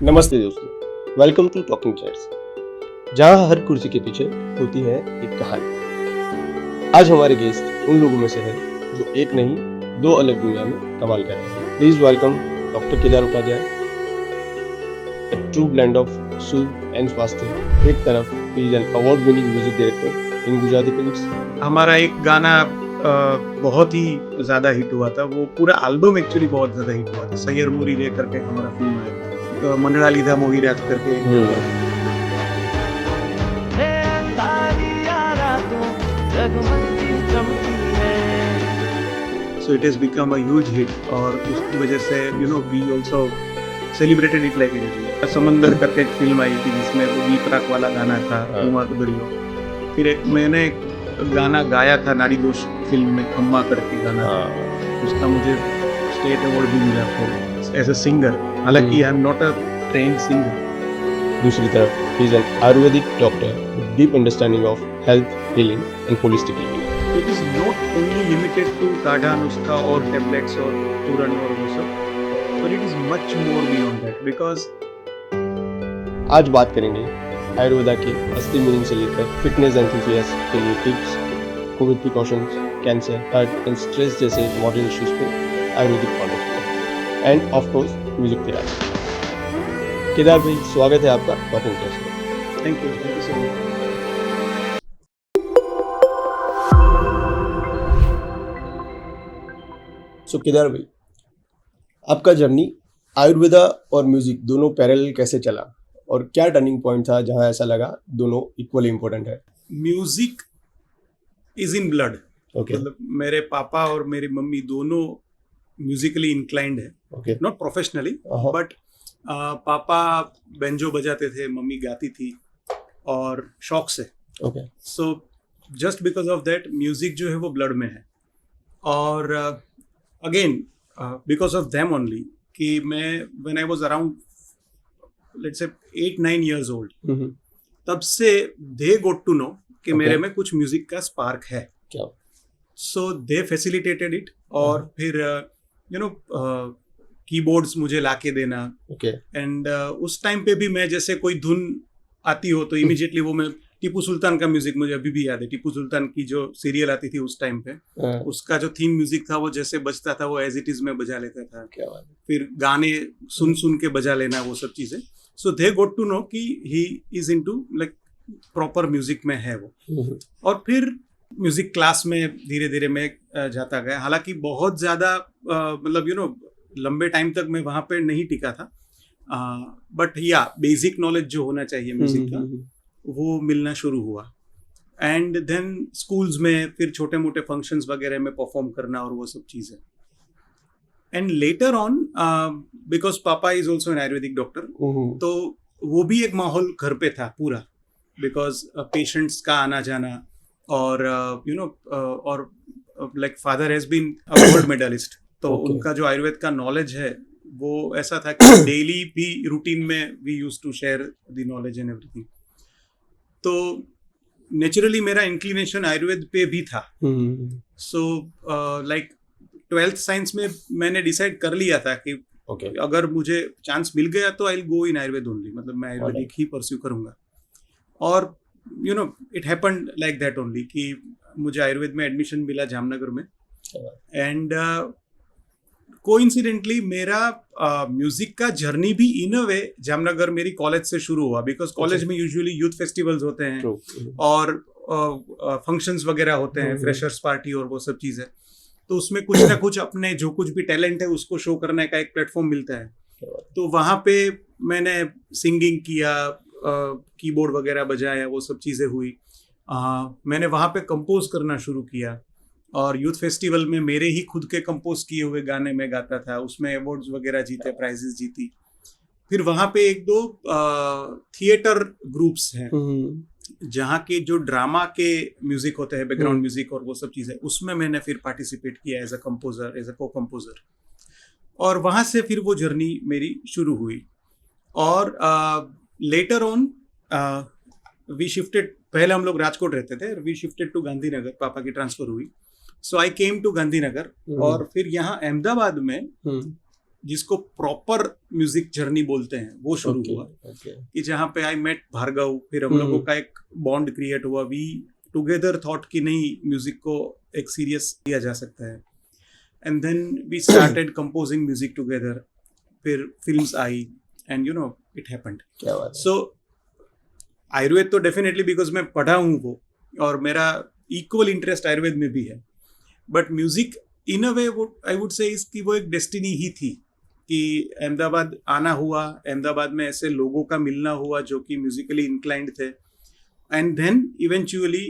नमस्ते दोस्तों, welcome to talking chairs, जहां हर कुर्सी के पीछे होती है एक कहानी। आज हमारे गेस्ट उन लोगों में से है जो एक नहीं दो अलग दुनिया में कमाल कर रहे हैं। Please welcome doctor Kedar Upadhyay, a true blend of सूद एंड स्वास्थ्य। एक तरफ he is an award winning music director in Gujarati films. हमारा एक गाना बहुत ही ज़्यादा हिट हुआ था, वो पूरा एल्बम एक्चुअली बहुत ज़्यादा हिट हुआ था। सैयर मुरी रे करके हमारा फिल्म है, मंडला लीधा मोहिराज करके। So it has become a huge hit और उसकी वजह से we also celebrated it like it. समंदर करके एक फिल्म आई थी जिसमें वो दीपराग वाला गाना था, कुमार दरियो। फिर मैंने गाना गाया था नारी दोष फिल्म में, खम्मा करके गाना था, उसका मुझे स्टेट अवार्ड भी मिला फॉर एज अ सिंगर। हालांकि I am not a trained singer. दूसरी तरफ he is an ayurvedic doctor with deep understanding of health, healing and holistic living. It is not only limited to kadha nuskha और tablets और चूरन और वो सब, but it is much more beyond that because आज बात करेंगे आयुर्वेदा के असली मीनिंग से लेकर फिटनेस एंथुसियास्ट के लिए tips, covid precautions, cancer, heart and stress जैसे मॉडर्न इश्यूज पे आयुर्वेदिक प्रोडक्ट पर, and of course music therapy. Kedar भाई, स्वागत है आपका टॉकिंग चेयर्स में। Thank you so much. So Kedar भाई, आपका जर्नी आयुर्वेदा और म्यूजिक दोनों पैरेलल कैसे चला और क्या टर्निंग पॉइंट था जहां ऐसा लगा दोनों इक्वली इम्पोर्टेंट है? Music is in blood. Okay, मतलब मेरे पापा और मेरी मम्मी दोनों म्यूजिकली इंक्लाइंड है, ओके, नॉट प्रोफेशनली, बट पापा बेंजो बजाते थे, मम्मी गाती थी और शौक से। Okay, so just because of that music जो है वो ब्लड में है। और again because of them only कि मैं when I was around let's say 8-9 years old, तब से दे गोट टू नो कि मेरे में कुछ म्यूजिक का स्पार्क है। क्या? सो दे फैसिलिटेटेड इट। और फिर कीबोर्ड्स मुझे लाके देना। ओके, एंड उस टाइम पे भी मैं जैसे कोई धुन आती हो तो इमीडिएटली वो मैं टीपू सुल्तान का म्यूजिक मुझे अभी भी याद है। टीपू सुल्तान की जो सीरियल आती थी उस टाइम पे, उसका जो थीम म्यूजिक था वो जैसे बजता था वो एज इट इज में बजा लेता था। क्या बात है। फिर गाने सुन सुन के बजा लेना, वो सब चीजें। सो दे गोट टू नो कि he is into like proper music में है वो। और फिर म्यूजिक क्लास में धीरे धीरे मैं जाता गया। हालांकि बहुत ज्यादा मतलब लंबे टाइम तक मैं वहां पे नहीं टिका था, बट या बेसिक नॉलेज जो होना चाहिए म्यूजिक का वो मिलना शुरू हुआ। एंड देन स्कूल्स में फिर छोटे मोटे फंक्शंस वगैरह में परफॉर्म करना और वो सब चीजें। एंड लेटर ऑन बिकॉज पापा is also an Ayurvedic doctor, तो वो भी एक माहौल घर पे था पूरा, बिकॉज पेशेंट्स का आना जाना और और like father has been a gold medalist, तो उनका जो आयुर्वेद का नॉलेज है वो ऐसा था कि डेली भी रूटीन में we used to share the knowledge and everything. तो नेचुरली मेरा इंक्लिनेशन आयुर्वेद पे भी था। सो लाइक 12th साइंस में मैंने डिसाइड कर लिया था कि अगर मुझे चांस मिल गया तो I will go in Ayurveda only, मतलब मैं आयुर्वेदिक ही परस्यू करूंगा। और it happened like that only कि मुझे आयुर्वेद में एडमिशन मिला जामनगर में। एंड कोइंसिडेंटली मेरा म्यूजिक का जर्नी भी इन अ वे जामनगर मेरी कॉलेज से शुरू हुआ, बिकॉज कॉलेज में यूजुअली यूथ फेस्टिवल्स होते हैं और फंक्शंस वगैरह होते हैं, फ्रेशर्स पार्टी और वो सब चीजें। तो उसमें कुछ ना कुछ अपने जो कुछ भी टैलेंट है उसको शो करने का एक प्लेटफॉर्म मिलता है। तो वहाँ पे मैंने सिंगिंग किया, कीबोर्ड वगैरह बजाया, वो सब चीज़ें हुई। मैंने वहाँ पे कंपोज करना शुरू किया और यूथ फेस्टिवल में मेरे ही खुद के कंपोज किए हुए गाने में गाता था, उसमें अवार्ड्स वगैरह जीते, प्राइजेस जीती। फिर वहाँ पे एक दो थिएटर ग्रुप्स हैं जहाँ के जो ड्रामा के म्यूजिक होते हैं, बैकग्राउंड म्यूजिक और वो सब चीज़ें, उसमें मैंने फिर पार्टिसिपेट किया as a composer, as a co composer. और वहाँ से फिर वो जर्नी मेरी शुरू हुई। और लेटर ऑन वी शिफ्टेड, पहले हम लोग राजकोट रहते थे, वी शिफ्टेड टू गांधीनगर, पापा की ट्रांसफर हुई। सो आई केम टू गांधीनगर और फिर यहाँ अहमदाबाद में जिसको प्रॉपर म्यूजिक जर्नी बोलते हैं वो शुरू हुआ कि जहाँ पे आई मेट भार्गव, फिर हम लोगों का एक बॉन्ड क्रिएट हुआ, वी टुगेदर थॉट कि नहीं म्यूजिक को एक सीरियस लिया जा सकता है, and then we started composing music together, फिर फिल्म्स आई and you know it happened. क्या बात है। सो आयुर्वेद तो डेफिनेटली बिकॉज मैं पढ़ा हूँ वो, और मेरा इक्वल इंटरेस्ट आयुर्वेद में भी है, but music in a way I would say इसकी वो एक डेस्टिनी ही थी कि अहमदाबाद आना हुआ, अहमदाबाद में ऐसे लोगों का मिलना हुआ जो कि म्यूजिकली इंक्लाइंड थे, एंड देन इवेंचुअली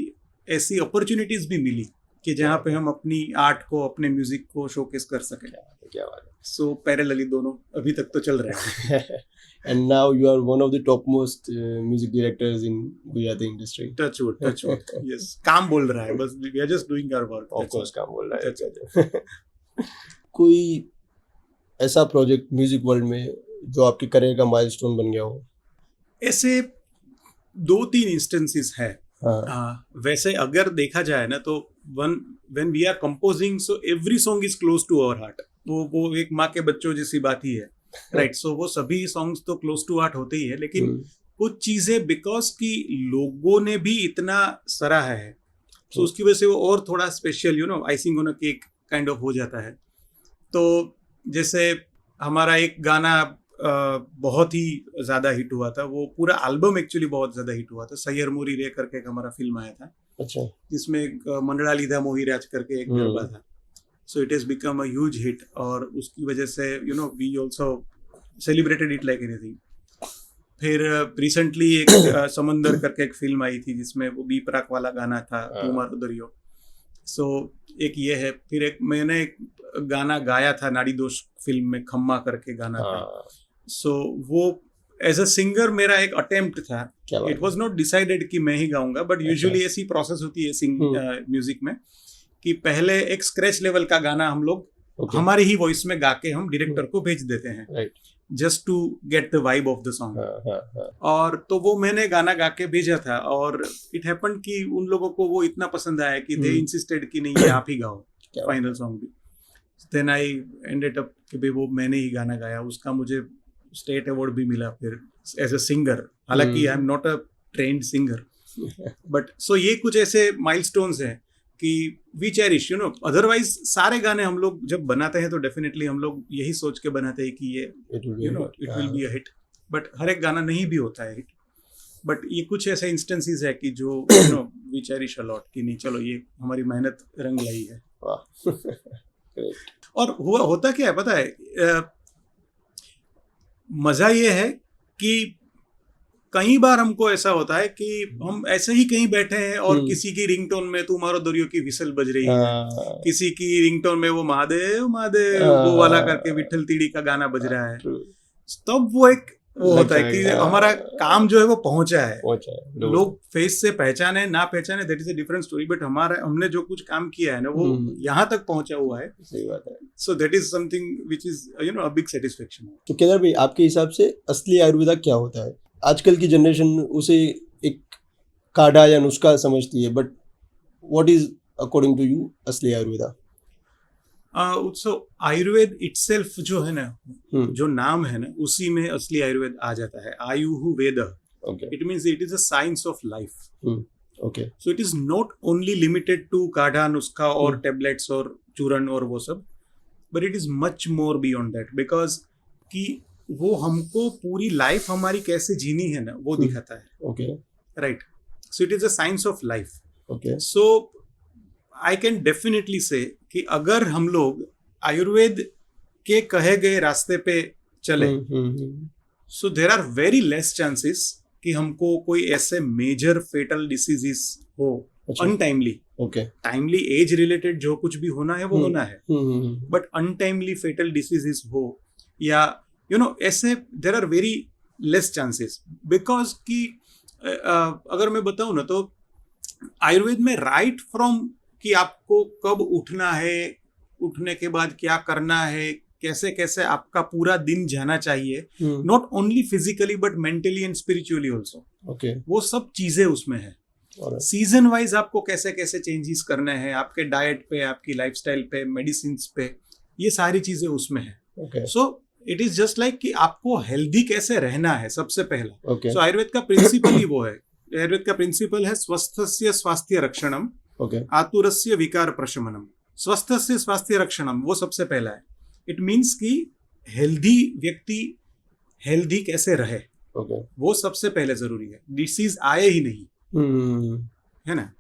ऐसी अपॉर्चुनिटीज भी मिली कि जहाँ पे हम अपनी आर्ट को, अपने म्यूजिक को शोकेस कर सकें। क्या बात है। सो पैरेलली दोनों अभी तक तो चल रहे हैं। And now you are one of the topmost music directors in Gujarati industry. Touch wood. Yes. काम बोल रहा है बस, we are just doing our work. Of course काम बोल रहा है। कोई ऐसा प्रोजेक्ट म्यूजिक वर्ल्ड में जो आपके करियर का माइलस्टोन बन गया हो? ऐसे 2-3 इंस्टेंसेस है। वैसे अगर देखा जाए ना तो when we are composing, so every song is close to our heart. वो एक माँ के बच्चों जैसी बात ही है, राइट। सो वो सभी सॉन्ग्स तो क्लोज टू हार्ट होते ही है, लेकिन कुछ चीजें बिकॉज की लोगों ने भी इतना सराहा है, तो उसकी वजह से वो और थोड़ा special, you know, icing on a cake kind of हो जाता है। तो जैसे हमारा एक गाना बहुत ही ज्यादा हिट हुआ था, वो पूरा एल्बम एक्चुअली बहुत ज्यादा हिट हुआ था, सैयर मोरी रे करके एक हमारा फिल्म आया था, अच्छा, जिसमें मंडला लीधा मोहिराज करके एक गरबा था। So it has become a huge hit, और उसकी वजह से you know we also celebrated it like anything. फिर रिसेंटली एक समंदर करके एक फिल्म आई थी जिसमें वो बी प्राक वाला गाना था, तुमारो दरियो। सो एक ये है। फिर एक मैंने एक गाना गाया था नाड़ी दोष फिल्म में, खम्मा करके गाना था। सो वो एज अ सिंगर मेरा एक अटेम्प्ट था। इट वाज नॉट डिसाइडेड कि मैं ही गाऊंगा, बट यूजुअली ऐसी प्रोसेस होती है म्यूजिक में कि पहले एक स्क्रैच लेवल का गाना हम लोग हमारी ही वॉइस में गा के हम डायरेक्टर को भेज देते हैं, just to get the vibe of the song. और तो वो मैंने गाना गा के भेजा था, और इट हैपेंड कि उन लोगों को वो इतना पसंद आया कि दे इंसिस्टेड कि नहीं ये आप ही गाओ फाइनल सॉन्ग भी। देन आई एंडेड अप कि भाई वो मैंने ही गाना गाया, उसका मुझे स्टेट अवार्ड भी मिला फिर एज अ सिंगर। हालांकि I am not a trained singer, but so ये कुछ ऐसे माइलस्टोन्स हैं कि we cherish, you know. Otherwise सारे गाने हम लोग जब बनाते हैं तो डेफिनेटली हम लोग यही सोच के बनाते हैं कि ये you know it will be a hit, but हर एक गाना नहीं भी होता है हिट। बट ये कुछ ऐसे इंस्टेंसेस है कि जो you know we cherish a lot कि नहीं चलो ये हमारी मेहनत रंग लाई है। और होता क्या है पता है, मजा ये है कि कई बार हमको ऐसा होता है कि हम ऐसे ही कहीं बैठे हैं और किसी की रिंगटोन में तुम्हारो दरियो की विसल बज रही है, किसी की रिंगटोन में वो महादेव महादेव वो वाला करके विठल तीड़ी का गाना बज रहा है, तब वो एक वो होता है कि हमारा काम जो है वो पहुंचा है। लोग फेस से पहचाने ना पहचाने that is a different story, but हमारा हमने जो कुछ काम किया है ना वो यहाँ तक पहुंचा हुआ है। सही बात है। So that is something which is you know a big satisfaction. तो केदार भाई, आपके हिसाब से असली आयुर्वेदा क्या होता है? आजकल की जनरेशन उसे एक काढ़ा या नुस्खा समझती है, but what is according to you असली आयुर्वेदा? सो आयुर्वेद इटसेल्फ जो है ना, जो नाम है ना, उसी में असली आयुर्वेद आ जाता है। आयुः वेद, it means it is a science of life. Okay, so it is not only limited to kadha nuskha और टेबलेट्स और चूरन और वो सब, but it is much more beyond that, because कि वो हमको पूरी लाइफ हमारी कैसे जीनी है ना वो दिखाता है। Okay, right. So it is a science of life. Okay, so I can definitely से कि अगर हम लोग आयुर्वेद के कहे गए रास्ते पे चले, so there are very less chances कि हमको कोई ऐसे मेजर फेटल डिसीजेस हो untimely. Okay, timely age related जो कुछ भी होना है वो होना है, बट अनटाइमली फेटल डिसीजेस हो या यू नो ऐसे there are very less chances. Because कि अगर मैं बताऊं ना तो आयुर्वेद में राइट फ्रॉम कि आपको कब उठना है, उठने के बाद क्या करना है, कैसे कैसे आपका पूरा दिन जाना चाहिए, not only physically but mentally and spiritually also. Okay, वो सब चीजें उसमें है। सीजन वाइज आपको कैसे कैसे चेंजेस करने हैं, आपके डाइट पे, आपकी लाइफस्टाइल पे, मेडिसिन पे, ये सारी चीजें उसमें है। Okay. So it is just like कि आपको हेल्दी कैसे रहना है सबसे पहला. Okay. सो आयुर्वेद का प्रिंसिपल ही वो है. आयुर्वेद का प्रिंसिपल है स्वस्थस्य स्वास्थ्य रक्षणम, Okay. आतुरस्य विकार प्रशमनम. स्वस्थस्य स्वास्थ्य रक्षणम वो सबसे पहला है. इट मीन्स कि हेल्दी व्यक्ति हेल्दी कैसे रहे, Okay. वो सबसे पहले जरूरी है. डिसीज आए ही नहीं, Hmm. है ना.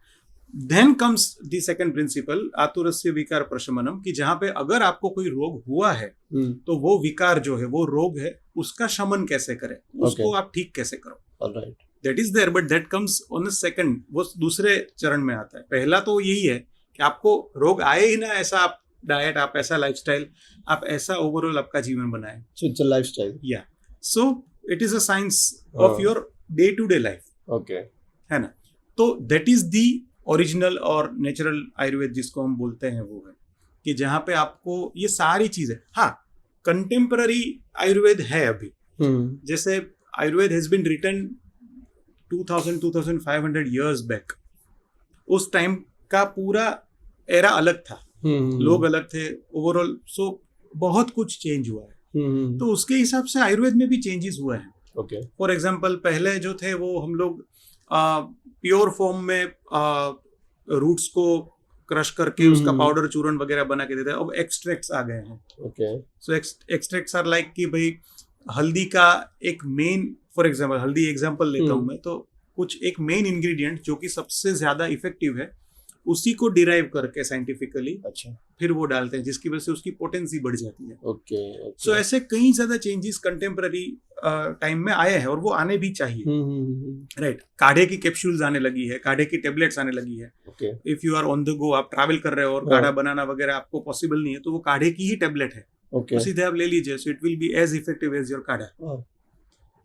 Then comes the second principle आतुरस्य विकार प्रशमनम, कि जहां पे अगर आपको कोई रोग हुआ है Hmm. तो वो विकार जो है, वो रोग है, उसका शमन कैसे करें, उसको Okay. आप ठीक कैसे करो. All right. That is there, but that comes on the second. वो दूसरे चरण में आता है. पहला तो यही है कि आपको रोग आए ही ना, ऐसा आप डाइट, आप ऐसा लाइफस्टाइल, आप ऐसा ओवरऑल आपका जीवन बनाए. So it's a lifestyle. या so it is a science of हाँ. Your day to day life, Okay. है ना. तो दैट इज दी ओरिजिनल और नेचुरल आयुर्वेद जिसको हम बोलते हैं, वो है कि जहाँ पे आपको ये सारी चीजें. हाँ, कंटेम्पररी आयुर्वेद है अभी. Hmm. जैसे Ayurveda has been written 2500 years back. उस टाइम का पूरा एरा अलग था, Hmm. लोग अलग थे, ओवरऑल. सो बहुत कुछ चेंज हुआ है. Hmm. तो उसके हिसाब से आयुर्वेद में भी चेंजेस हुए हैं. Okay. फॉर एग्जाम्पल, पहले जो थे वो हम लोग प्योर फॉर्म में रूट्स को क्रश करके उसका पाउडर चूर्ण वगैरह बना के देते हैं. अब एक्सट्रैक्ट्स आ गए हैं. Okay. So extracts are like कि भाई हल्दी का एक मेन, फॉर एग्जाम्पल हल्दी एग्जाम्पल लेता हूँ मैं, तो कुछ एक मेन इंग्रेडिएंट जो कि सबसे ज्यादा इफेक्टिव है, उसी को डिराइव करके साइंटिफिकली अच्छा. फिर वो डालते हैं, जिसकी वजह से उसकी पोटेंसी बढ़ जाती है. Okay. Okay. सो ऐसे कई ज्यादा चेंजेस कंटेम्पररी टाइम में आए हैं, और वो आने भी चाहिए. Hmm. राइट. काढ़े की कैप्सूल्स आने लगी है, काढ़े की टेबलेट्स आने लगी है. Okay. If you are on the go, आप ट्रैवल कर रहे हो और हाँ. काढ़ा बनाना वगैरह आपको पॉसिबल नहीं है, तो वो काढ़े की ही टेबलेट है, Okay. तो सीधे आप ले लीजिए. So it will be as effective as your kadha. हाँ.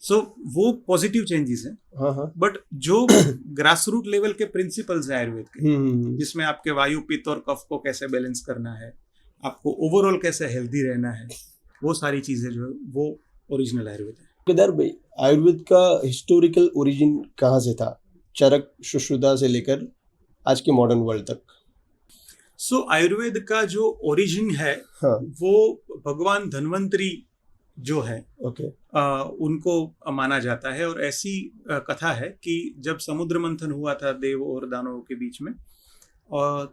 सो वो पॉजिटिव चेंजेस हैं. हाँ. हाँ. बट जो ग्रास रूट लेवल के प्रिंसिपल्स हैं आयुर्वेद के, Hmm. जिसमें आपके वायु, पित्त और कफ को कैसे बैलेंस करना है, आपको ओवरऑल कैसे हेल्दी रहना है, वो सारी चीजें जो है वो ओरिजिनल आयुर्वेद है. केदार भाई, आयुर्वेद का हिस्टोरिकल ओरिजिन कहाँ से था, चरक सुश्रुता से लेकर आज के मॉडर्न वर्ल्ड तक? सो आयुर्वेद का जो ओरिजिन है, हाँ. वो भगवान धन्वंतरी जो है, Okay. उनको माना जाता है. और ऐसी कथा है कि जब समुद्र मंथन हुआ था देव और दानवों के बीच में,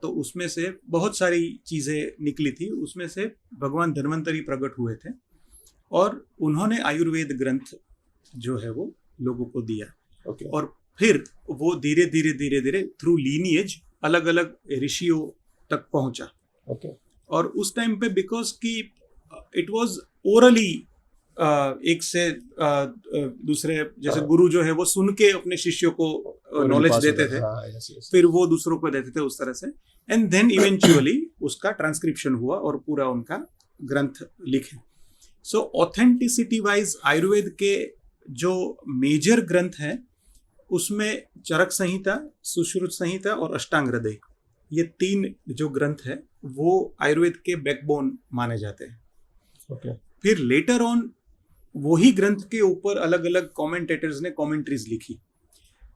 तो उसमें से बहुत सारी चीजें निकली थी. उसमें से भगवान धन्वंतरी प्रकट हुए थे, और उन्होंने आयुर्वेद ग्रंथ जो है वो लोगों को दिया. Okay. और फिर वो धीरे धीरे थ्रू लीनिएज अलग अलग ऋषियों तक पहुंचा. Okay. और उस टाइम पे बिकॉज कि इट वाज ओरली, एक से दूसरे, जैसे गुरु जो है वो सुन के अपने शिष्यों को नॉलेज देते थे, हाँ. Yes. Yes. फिर वो दूसरों को देते थे उस तरह से. एंड देन इवेंचुअली उसका ट्रांसक्रिप्शन हुआ और पूरा उनका ग्रंथ लिखे. सो ऑथेंटिसिटी वाइज आयुर्वेद के जो मेजर ग्रंथ हैं, उसमें चरक संहिता, सुश्रुत संहिता और अष्टांग हृदय, ये 3 जो ग्रंथ है वो आयुर्वेद के बैकबोन माने जाते हैं. Okay. फिर लेटर ऑन वही ग्रंथ के ऊपर अलग अलग कमेंटेटर्स ने कमेंट्रीज लिखी,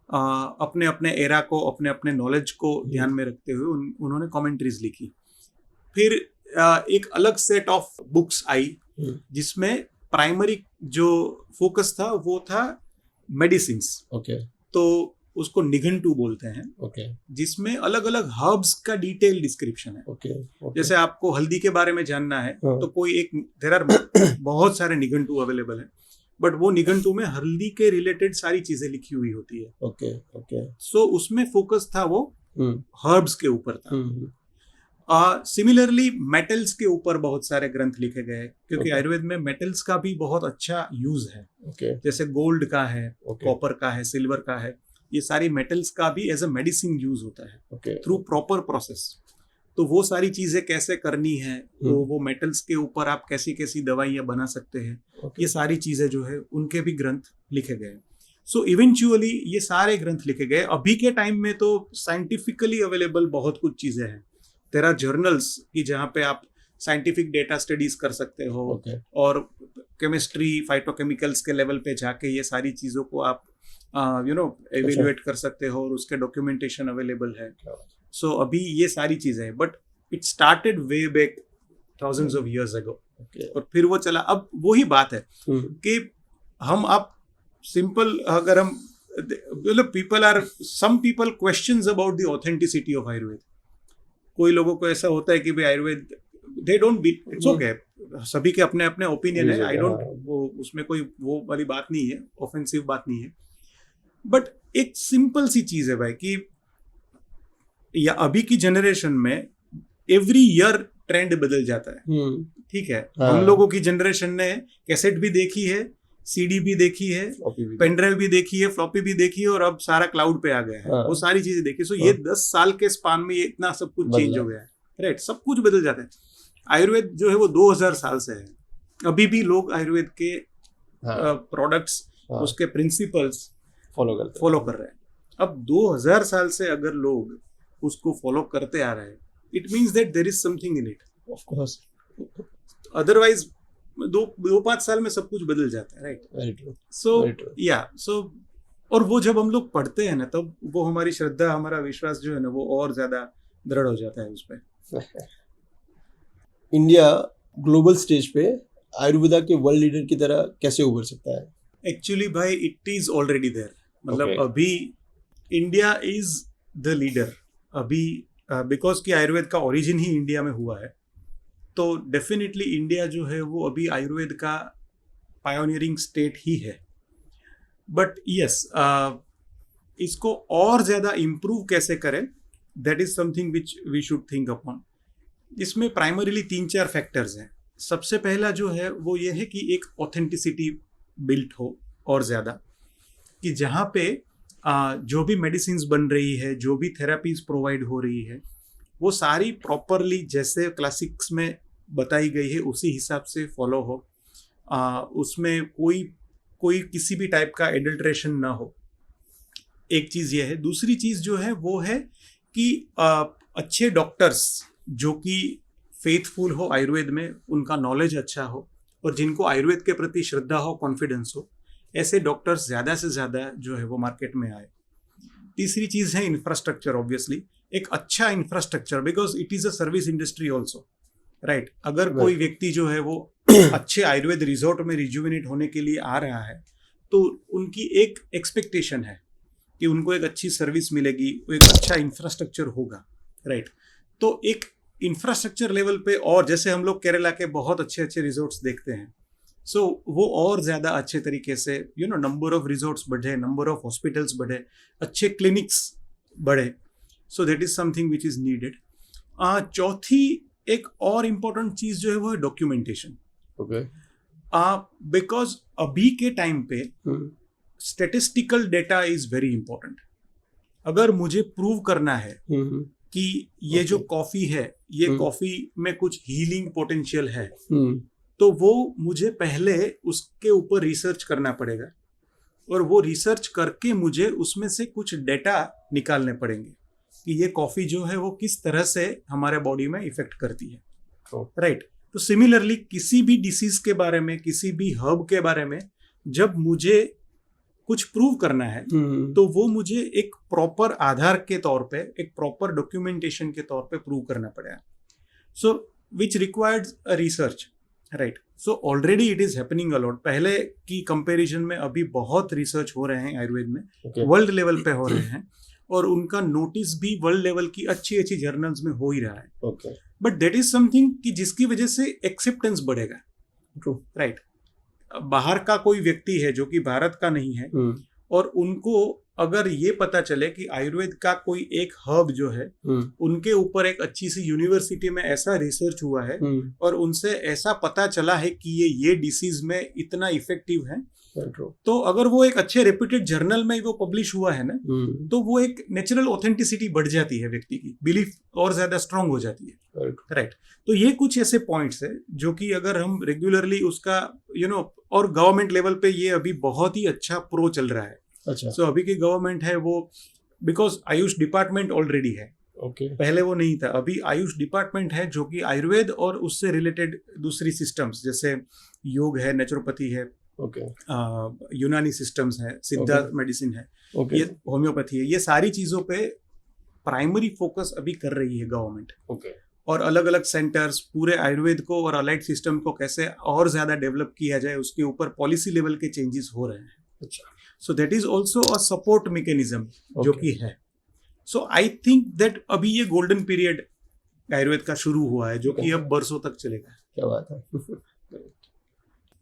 अपने अपने एरा को, अपने अपने नॉलेज को ध्यान में रखते हुए उन्होंने कमेंट्रीज लिखी. फिर एक अलग सेट ऑफ बुक्स आई, जिसमें प्राइमरी जो फोकस था वो था मेडिसिन्स. Okay. तो उसको निघंटु बोलते हैं, Okay. जिसमें अलग अलग हर्ब्स का डिटेल डिस्क्रिप्शन है. Okay. Okay. जैसे आपको हल्दी के बारे में जानना है, हाँ. तो कोई एक, देयर आर बहुत सारे निघंटु अवेलेबल हैं, बट वो निघंटु में हल्दी के रिलेटेड सारी चीजें लिखी हुई होती है. Okay. Okay. सो उसमें फोकस था वो हर्ब्स के ऊपर था. Hmm. सिमिलरली मेटल्स के ऊपर बहुत सारे ग्रंथ लिखे गए, क्योंकि Okay. आयुर्वेद में मेटल्स का भी बहुत अच्छा यूज है. Okay. जैसे गोल्ड का है, Okay. कॉपर का है, सिल्वर का है, ये सारी मेटल्स का भी एज अ मेडिसिन यूज होता है Okay. Through proper process. तो वो सारी चीजें कैसे करनी है, तो वो मेटल्स के ऊपर आप कैसी कैसी दवाइयाँ बना सकते हैं, Okay. ये सारी चीजें जो है उनके भी ग्रंथ लिखे गए. सो इवेंचुअली ये सारे ग्रंथ लिखे गए. अभी के टाइम में तो साइंटिफिकली अवेलेबल बहुत कुछ चीजें हैं. देयर आर जर्नल्स कि जहाँ पे आप साइंटिफिक डेटा स्टडीज कर सकते हो, Okay. और केमिस्ट्री, फाइटोकेमिकल्स के लेवल पे जाके ये सारी चीजों को आप एवेल्युएट कर सकते हो, और उसके डॉक्यूमेंटेशन अवेलेबल है. सो अभी ये सारी चीजें हैं, but it started way back thousands of years ago. Okay. और फिर वो चला। अब वही बात है कि हम आप सिंपल अगर हम मतलब some people questions about the authenticity of Ayurveda. कोई लोगों को ऐसा होता है कि भाई Ayurveda they don't be, it's okay, सभी के अपने अपने ओपिनियन है, आई डोंट, वो उसमें कोई वो वाली बात नहीं है, ऑफेंसिव बात नहीं है। बट एक सिंपल सी चीज है भाई कि या अभी की जनरेशन में एवरी ईयर ट्रेंड बदल जाता है, ठीक है। हम लोगों की जनरेशन ने कैसेट भी देखी है, सीडी भी देखी है, पेनड्राइव भी देखी है, फ्लॉपी भी देखी है, और अब सारा क्लाउड पे आ गया है, वो सारी चीजें देखी। सो ये 10 साल के स्पान में ये इतना सब कुछ चेंज हो गया है, राइट, सब कुछ बदल जाता है। आयुर्वेद जो है वो 2000 साल से है, अभी भी लोग आयुर्वेद के प्रोडक्ट्स, उसके प्रिंसिपल्स फॉलो कर रहे हैं। अब 2000 साल से अगर लोग उसको फॉलो करते आ रहे हैं, it means that there is something in it, of course. Otherwise 2-5 साल में सब कुछ बदल जाता है, राइट। Very true. सो और वो जब हम लोग पढ़ते हैं ना, तब वो हमारी श्रद्धा, हमारा विश्वास जो है ना, वो और ज्यादा दृढ़ हो जाता है उस पर। इंडिया ग्लोबल स्टेज पे आयुर्वेदा के वर्ल्ड लीडर की तरह कैसे उभर सकता है? एक्चुअली भाई इट इज ऑलरेडी देयर, मतलब अभी इंडिया इज द लीडर अभी, बिकॉज कि आयुर्वेद का ओरिजिन ही इंडिया में हुआ है, तो डेफिनेटली इंडिया जो है वो अभी आयुर्वेद का पायोनियरिंग स्टेट ही है। बट यस, इसको और ज़्यादा इम्प्रूव कैसे करें, that is something which we should think upon. इसमें प्राइमरीली 3-4 फैक्टर्स हैं। सबसे पहला जो है वो ये है कि एक ऑथेंटिसिटी बिल्ट हो और ज़्यादा, कि जहाँ पे जो भी मेडिसिन्स बन रही है, जो भी थेरापीज प्रोवाइड हो रही है, वो सारी प्रॉपरली जैसे क्लासिक्स में बताई गई है उसी हिसाब से फॉलो हो, उसमें कोई किसी भी टाइप का एडल्ट्रेशन ना हो। एक चीज़ ये है। दूसरी चीज़ जो है वो है कि अच्छे डॉक्टर्स जो कि फेथफुल हो आयुर्वेद में, उनका नॉलेज अच्छा हो और जिनको आयुर्वेद के प्रति श्रद्धा हो, कॉन्फिडेंस हो, ऐसे डॉक्टर्स ज़्यादा से ज़्यादा जो है वो मार्केट में आए। तीसरी चीज़ है इंफ्रास्ट्रक्चर, ऑब्वियसली एक अच्छा infrastructure, because it is a service industry also, right. अगर कोई व्यक्ति जो है वो अच्छे आयुर्वेद रिजॉर्ट में रिजुविनेट होने के लिए आ रहा है, तो उनकी एक एक्सपेक्टेशन है कि उनको एक अच्छी सर्विस मिलेगी, एक अच्छा इंफ्रास्ट्रक्चर होगा, राइट। तो एक इंफ्रास्ट्रक्चर लेवल पे, और जैसे हम लोग केरला के बहुत अच्छे अच्छे रिजॉर्ट्स देखते हैं, सो वो और ज़्यादा अच्छे तरीके से नंबर ऑफ रिजॉर्ट्स बढ़े, नंबर ऑफ हॉस्पिटल्स बढ़े, अच्छे क्लिनिक्स बढ़े। सो that is something which is needed. चौथी एक और इम्पोर्टेंट चीज़ जो है वो है डॉक्यूमेंटेशन। बिकॉज अभी के टाइम पे statistical data is very important. अगर मुझे प्रूव करना है कि ये जो कॉफी है, ये कॉफी में कुछ हीलिंग पोटेंशियल है, तो वो मुझे पहले उसके ऊपर रिसर्च करना पड़ेगा, और वो रिसर्च करके मुझे उसमें से कुछ डेटा निकालने पड़ेंगे कि ये कॉफी जो है वो किस तरह से हमारे बॉडी में इफेक्ट करती है, राइट। तो सिमिलरली किसी भी डिसीज के बारे में, किसी भी हर्ब के बारे में जब मुझे कुछ प्रूव करना है, तो वो मुझे एक प्रॉपर आधार के तौर पे, एक प्रॉपर डॉक्यूमेंटेशन के तौर पे प्रूव करना पड़ेगा। So which requires a research, right. So already it is happening a lot. पहले की कंपैरिजन में अभी बहुत रिसर्च हो रहे हैं आयुर्वेद में, वर्ल्ड लेवल पे हो रहे हैं, और उनका नोटिस भी वर्ल्ड लेवल की अच्छी अच्छी जर्नल्स में हो ही रहा है। बट दैट इज समथिंग कि जिसकी वजह से एक्सेप्टेंस बढ़ेगा, राइट। बाहर का कोई व्यक्ति है जो कि भारत का नहीं है, और उनको अगर ये पता चले कि आयुर्वेद का कोई एक हर्ब जो है, उनके ऊपर एक अच्छी सी यूनिवर्सिटी में ऐसा रिसर्च हुआ है, और उनसे ऐसा पता चला है कि ये डिसीज में इतना इफेक्टिव है, तो अगर वो एक अच्छे रेप्यूटेड जर्नल में वो पब्लिश हुआ है ना, तो वो एक नेचुरल ऑथेंटिसिटी बढ़ जाती है, व्यक्ति की बिलीफ और ज्यादा स्ट्रांग हो जाती है, राइट। तो ये कुछ ऐसे पॉइंट्स है जो कि अगर हम रेगुलरली उसका और गवर्नमेंट लेवल पे ये अभी बहुत ही अच्छा प्रो चल रहा है। अच्छा। सो अभी की गवर्नमेंट है वो, बिकॉज आयुष डिपार्टमेंट ऑलरेडी है, पहले वो नहीं था। अभी आयुष डिपार्टमेंट है जो कि आयुर्वेद और उससे रिलेटेड दूसरी सिस्टम्स, जैसे योग है, नेचुरोपैथी है, यूनानी सिस्टम्स है, सिद्धा मेडिसिन है, ये होम्योपैथी है, ये सारी चीजों पे प्राइमरी फोकस अभी कर रही है गवर्नमेंट। और अलग अलग सेंटर्स पूरे आयुर्वेद को और अलाइड सिस्टम को कैसे और ज़्यादा डेवलप किया जाए उसके ऊपर पॉलिसी लेवल के चेंजेस हो रहे हैं. अच्छा. सो that is also a support mechanism जो कि है. सो आई थिंक दैट अभी ये गोल्डन पीरियड आयुर्वेद का शुरू हुआ है जो कि अब बरसों तक चलेगा. क्या बात है.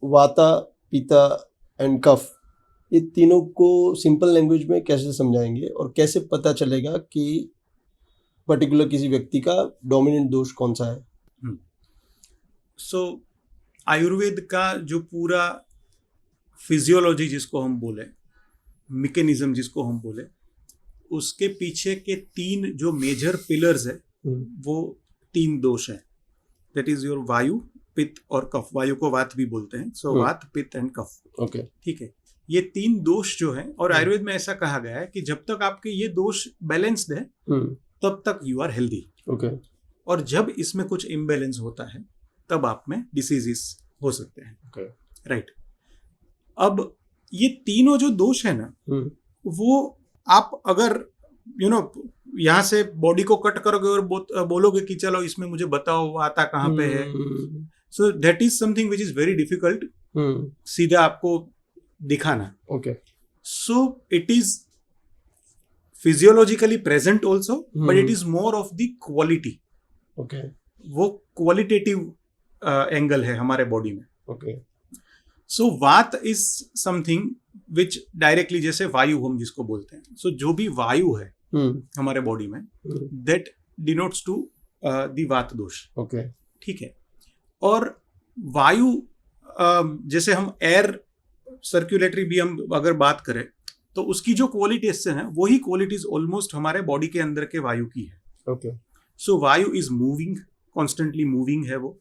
वाता, पित्ता एंड कफ, ये तीनों को सिंपल लैंग्वेज में कैसे समझाएंगे और कैसे पता चलेगा कि पर्टिकुलर किसी व्यक्ति का डोमिनेंट दोष कौन सा है? सो आयुर्वेद का जो पूरा फिजियोलॉजी जिसको हम बोले, मैकेनिज्म जिसको हम बोले, उसके पीछे के 3 जो मेजर पिलर्स है वो 3 दोष है. दैट इज योर वायु, पित्त और कफ. वायु को वात भी बोलते हैं. सो वात, पित्त एंड कफ. ओके. ठीक है. ये 3 दोष जो है, और आयुर्वेद में ऐसा कहा गया है कि जब तक आपके ये दोष बैलेंस्ड है तब तक यू आर हेल्दी. ओके. और जब इसमें कुछ इम्बैलेंस होता है तब आप में डिसीजेस हो सकते हैं. ओके. राइट. अब ये तीनों जो दोष है ना, वो आप अगर यहाँ से बॉडी को कट करोगे और बोलोगे कि चलो इसमें मुझे बताओ आता कहाँ पे है, so that is something which is very difficult सीधा आपको दिखाना. Okay. So it is physiologically present also, but it is more of the quality. Okay. वो क्वालिटेटिव एंगल है हमारे बॉडी में. ओके. सो वात इज समथिंग विच डायरेक्टली, जैसे वायु हम जिसको बोलते हैं, सो जो भी वायु है हमारे बॉडी में, दैट डिनोट्स टू द वात दोष. ओके. ठीक है. और वायु, जैसे हम एयर सर्कुलेटरी भी हम अगर बात करें तो उसकी जो क्वालिटीज है वही क्वालिटीज ऑलमोस्ट हमारे बॉडी के अंदर के वायु की है. ओके. सो वायु इज मूविंग, कॉन्स्टेंटली मूविंग है वो.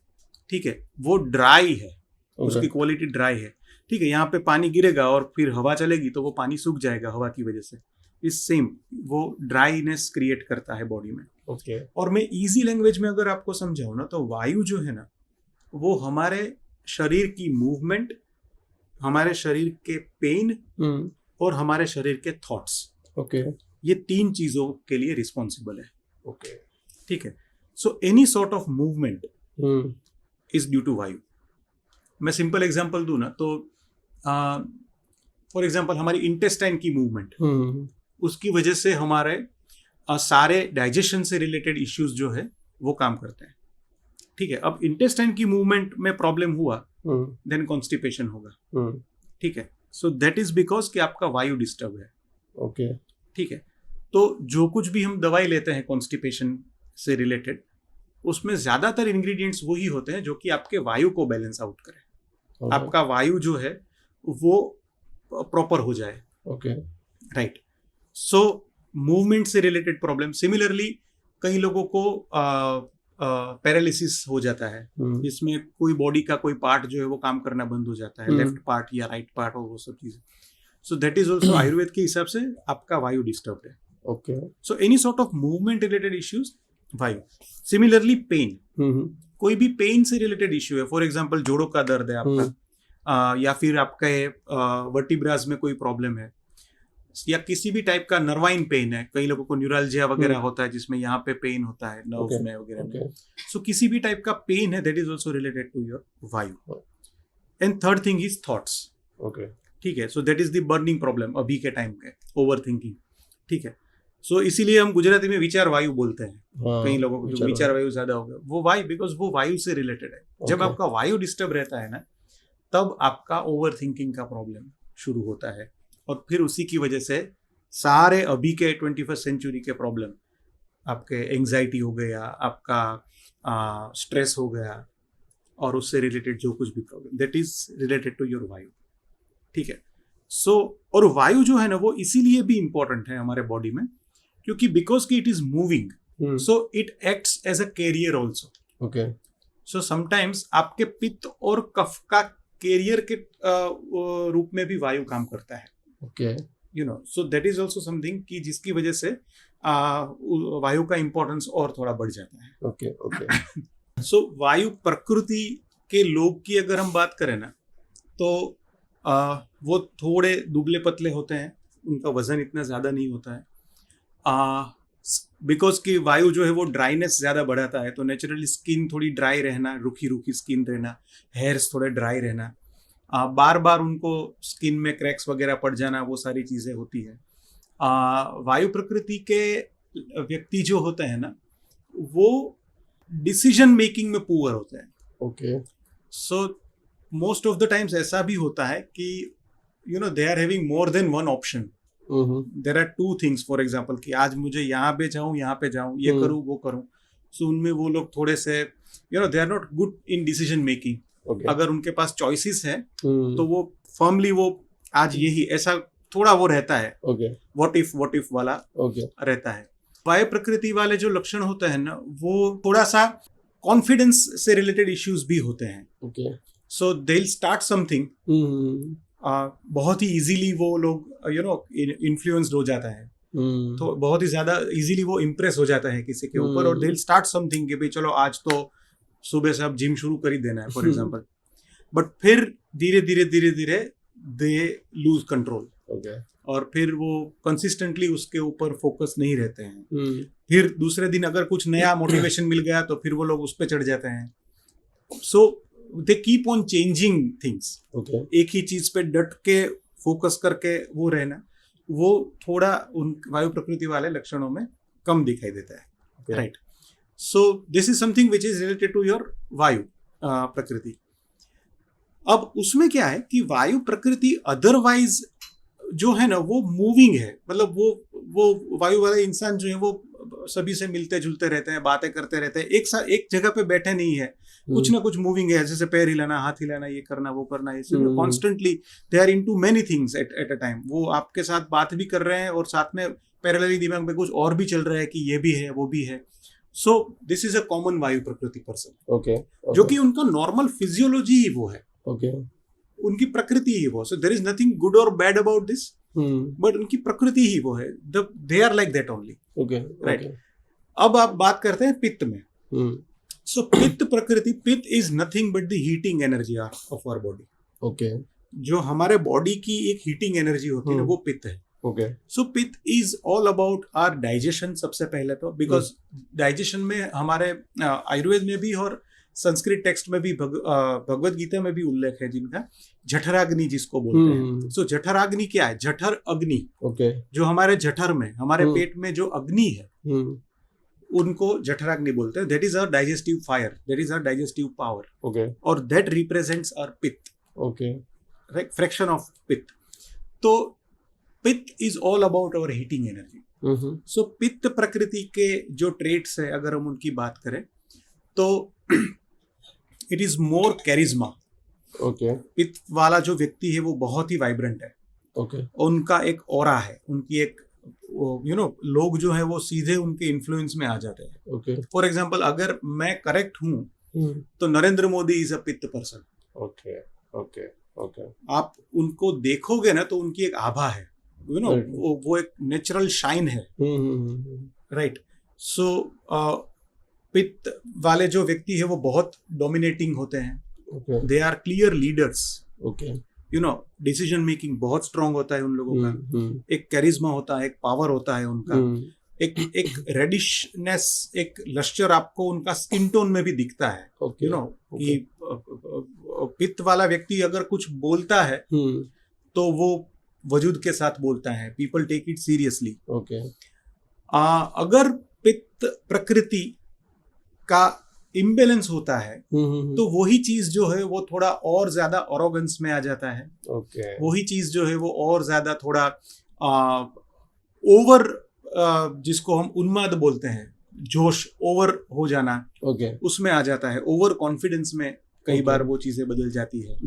ठीक है. वो ड्राई है, उसकी क्वालिटी ड्राई है. ठीक है. यहाँ पे पानी गिरेगा और फिर हवा चलेगी तो वो पानी सूख जाएगा हवा की वजह से. इस सेम वो ड्राईनेस क्रिएट करता है बॉडी में. ओके. और मैं इजी लैंग्वेज में अगर आपको समझाऊं ना, तो वायु जो है ना, वो हमारे शरीर की मूवमेंट, हमारे शरीर के पेन और हमारे शरीर के थॉट्स, ओके, ये 3 चीजों के लिए रिस्पॉन्सिबल है. ओके. ठीक है. So any sort of movement is due to vayu. मैं सिंपल एग्जांपल दूं ना, तो फॉर एग्जांपल हमारी इंटेस्टाइन की मूवमेंट, उसकी वजह से हमारे सारे डाइजेशन से रिलेटेड इश्यूज जो है वो काम करते हैं. ठीक है. अब इंटेस्टाइन की मूवमेंट में प्रॉब्लम हुआ, देन कॉन्स्टिपेशन होगा. ठीक है. सो दैट इज बिकॉज कि आपका वायु डिस्टर्ब है. ओके. ठीक है. तो जो कुछ भी हम दवाई लेते हैं कॉन्स्टिपेशन से रिलेटेड, उसमें ज्यादातर इंग्रेडिएंट्स वही होते हैं जो कि आपके वायु को बैलेंस आउट करें. आपका वायु जो है वो प्रॉपर हो जाए. ओके. राइट. सो मूवमेंट से रिलेटेड प्रॉब्लम. सिमिलरली कई लोगों को पैरालिसिस हो जाता है, जिसमें कोई बॉडी का कोई पार्ट जो है वो काम करना बंद हो जाता है, लेफ्ट पार्ट या राइट पार्ट और वो सब चीजें. सो दैट इज ऑल्सो आयुर्वेद के हिसाब से आपका वायु डिस्टर्ब है. Okay. So any sort of movement related issues, वायु. सिमिलरली पेन, कोई भी पेन से रिलेटेड इश्यू है, फॉर एग्जांपल जोड़ों का दर्द है आपका, या फिर आपके वर्टिब्रास में कोई प्रॉब्लम है, या किसी भी टाइप का नर्वाइन पेन है. कई लोगों को न्यूरल्जिया वगैरह होता है जिसमें यहाँ पे पेन होता है नर्व्स में वगैरह में. सो किसी भी टाइप का पेन है, that is also related to your vayu. And third thing is thoughts. Okay. ठीक है. So that is the burning problem अभी के टाइम पे, ओवर थिंकिंग. ठीक है. सो इसीलिए हम गुजराती में विचार वायु बोलते हैं. कई लोगों को जो विचार वायु ज्यादा हो गया, वो वायु, बिकॉज वो वायु से रिलेटेड है. जब आपका वायु डिस्टर्ब रहता है ना, तब आपका ओवर थिंकिंग का प्रॉब्लम शुरू होता है. और फिर उसी की वजह से सारे अभी के 21st सेंचुरी के प्रॉब्लम, आपके एंजाइटी हो गया, आपका स्ट्रेस हो गया, और उससे रिलेटेड जो कुछ भी problem, that is related to your vayu. ठीक है. सो और वायु जो है ना, वो इसीलिए भी इंपॉर्टेंट है हमारे बॉडी में, क्योंकि बिकॉज की it is moving, so it acts as a carrier also. Okay. So sometimes आपके पित्त और कफ का कैरियर के रूप में भी वायु काम करता है. Okay. You no, so that is also something कि जिसकी वजह से वायु का इंपॉर्टेंस और थोड़ा बढ़ जाता है. ओके. ओके. सो वायु प्रकृति के लोग की अगर हम बात करें ना, तो वो थोड़े दुबले पतले होते हैं, उनका वजन इतना ज़्यादा नहीं होता है. बिकॉज कि वायु जो है वो ड्राइनेस ज्यादा बढ़ाता है, तो नेचुरली स्किन थोड़ी ड्राई रहना, रुखी रुखी स्किन रहना, हेयर्स थोड़े ड्राई रहना, बार बार उनको स्किन में क्रैक्स वगैरह पड़ जाना, वो सारी चीजें होती है। वायु प्रकृति के व्यक्ति जो होते हैं ना, वो डिसीजन मेकिंग में पुअर होते हैं। Okay. So most of the times ऐसा भी होता है कि they are having more than one option. There are two things, for example कि आज मुझे यहाँ पे जाऊँ, यहाँ पे जाऊँ, ये करूँ, वो करूँ। सो उनमें वो लोग थोड़े से they are not good in decision making. अगर उनके पास चॉइसेस है तो वो फर्मली वो आज यही ऐसा थोड़ा वो रहता है, व्हाट इफ वाला रहता है। वायु प्रकृति वाले जो लक्षण होते हैं ना, वो थोड़ा सा कॉन्फिडेंस से रिलेटेड इश्यूज भी होते हैं। So they will start something, बहुत ही इजीली वो लोग इन्फ्लुएंस्ड हो जाता है, तो बहुत ही ज्यादा इजीली वो इम्प्रेस हो जाता है किसी के ऊपर, और दे विल स्टार्ट समथिंग कि भाई चलो आज तो सुबह से अब जिम शुरू कर ही देना है, फॉर एग्जाम्पल। बट फिर धीरे धीरे दे लूज कंट्रोल, और फिर वो कंसिस्टेंटली उसके ऊपर फोकस नहीं रहते हैं। फिर दूसरे दिन अगर कुछ नया मोटिवेशन मिल गया तो फिर वो लोग उस पर चढ़ जाते हैं। So they keep on changing things. एक ही चीज पे डट के फोकस करके वो रहना, वो थोड़ा उन वायु प्रकृति वाले लक्षणों में कम दिखाई देता है, right. So this is something which is related to your vayu prakriti. अब उसमें क्या है कि वायु प्रकृति अदरवाइज जो है ना, वो मूविंग है। मतलब वो वायु वाले इंसान जो है वो सभी से मिलते जुलते रहते हैं, बातें करते रहते हैं, एक जगह पे बैठे नहीं है, कुछ ना कुछ मूविंग है, जैसे पैर हिलाना, हाथ हिलाना, ये करना, वो करना, ये सब constantly they are into many things at a time. वो आपके साथ बात भी कर रहे हैं और साथ में पैरेलली दिमाग में कुछ और भी चल रहा है कि ये भी है, वो भी है। सो दिस इज अ कॉमन वायु प्रकृति पर्सन, जो कि उनका नॉर्मल फिजियोलॉजी ही वो है, उनकी प्रकृति ही वो। So there is nothing good और बैड अबाउट दिस, बट उनकी प्रकृति ही वो है, they are like that only, right. अब आप बात करते हैं पित्त में। सो पित्त prakriti, pitta is nothing but the heating energy of our body. जो हमारे बॉडी की एक हीटिंग एनर्जी होती है ना, वो पित्त है। So pitta is all about our digestion सबसे पहले तो, बिकॉज डाइजेशन में हमारे आयुर्वेद में भी और संस्कृत टेक्स्ट में भी, भगवत गीता में भी उल्लेख है जिनका, जठराग्नि जिसको बोलते हैं। सो जठराग्नि क्या है? जठर अग्नि, जो हमारे जठर में, हमारे पेट में जो अग्नि है, उनको जठराग्नि बोलते हैं। That is our digestive fire, that is our digestive power, और that represents our pitta, fraction of pitta. तो pitta is all about our heating energy. So पित्त प्रकृति के जो ट्रेट्स है, अगर हम उनकी बात करें तो इट इज मोर कैरिज्मा। पित्त वाला जो व्यक्ति है वो बहुत ही वाइब्रेंट है, उनका एक ऑरा है, उनकी एक लोग जो है वो सीधे उनके इन्फ्लुएंस में आ जाते हैं। फॉर एग्जाम्पल, अगर मैं करेक्ट हूं तो नरेंद्र मोदी इज अ पित्त पर्सन। आप उनको देखोगे ना तो उनकी एक आभा है, वो एक नेचुरल शाइन है, राइट। सो पित्त वाले जो व्यक्ति है वो बहुत डोमिनेटिंग होते हैं, they are clear leaders, decision making बहुत स्ट्रांग होता है उन लोगों का, एक कैरिज्मा होता है, एक पावर होता है उनका, एक रेडिशनेस, एक लश्चर आपको उनका स्किन टोन में भी दिखता है। कि पित्त वाला व्यक्ति अगर कुछ बोलता है तो वो वजूद के साथ बोलता है, पीपल टेक इट सीरियसली। अगर पित्त प्रकृति का इम्बेलेंस होता है तो वही चीज जो है वो थोड़ा और ज्यादा ऑरोगेंस में आ जाता है, वही चीज जो है वो और ज्यादा थोड़ा ओवर, जिसको हम उन्माद बोलते हैं, जोश ओवर हो जाना, उसमें आ जाता है। ओवर कॉन्फिडेंस में कई बार वो चीजें बदल जाती है,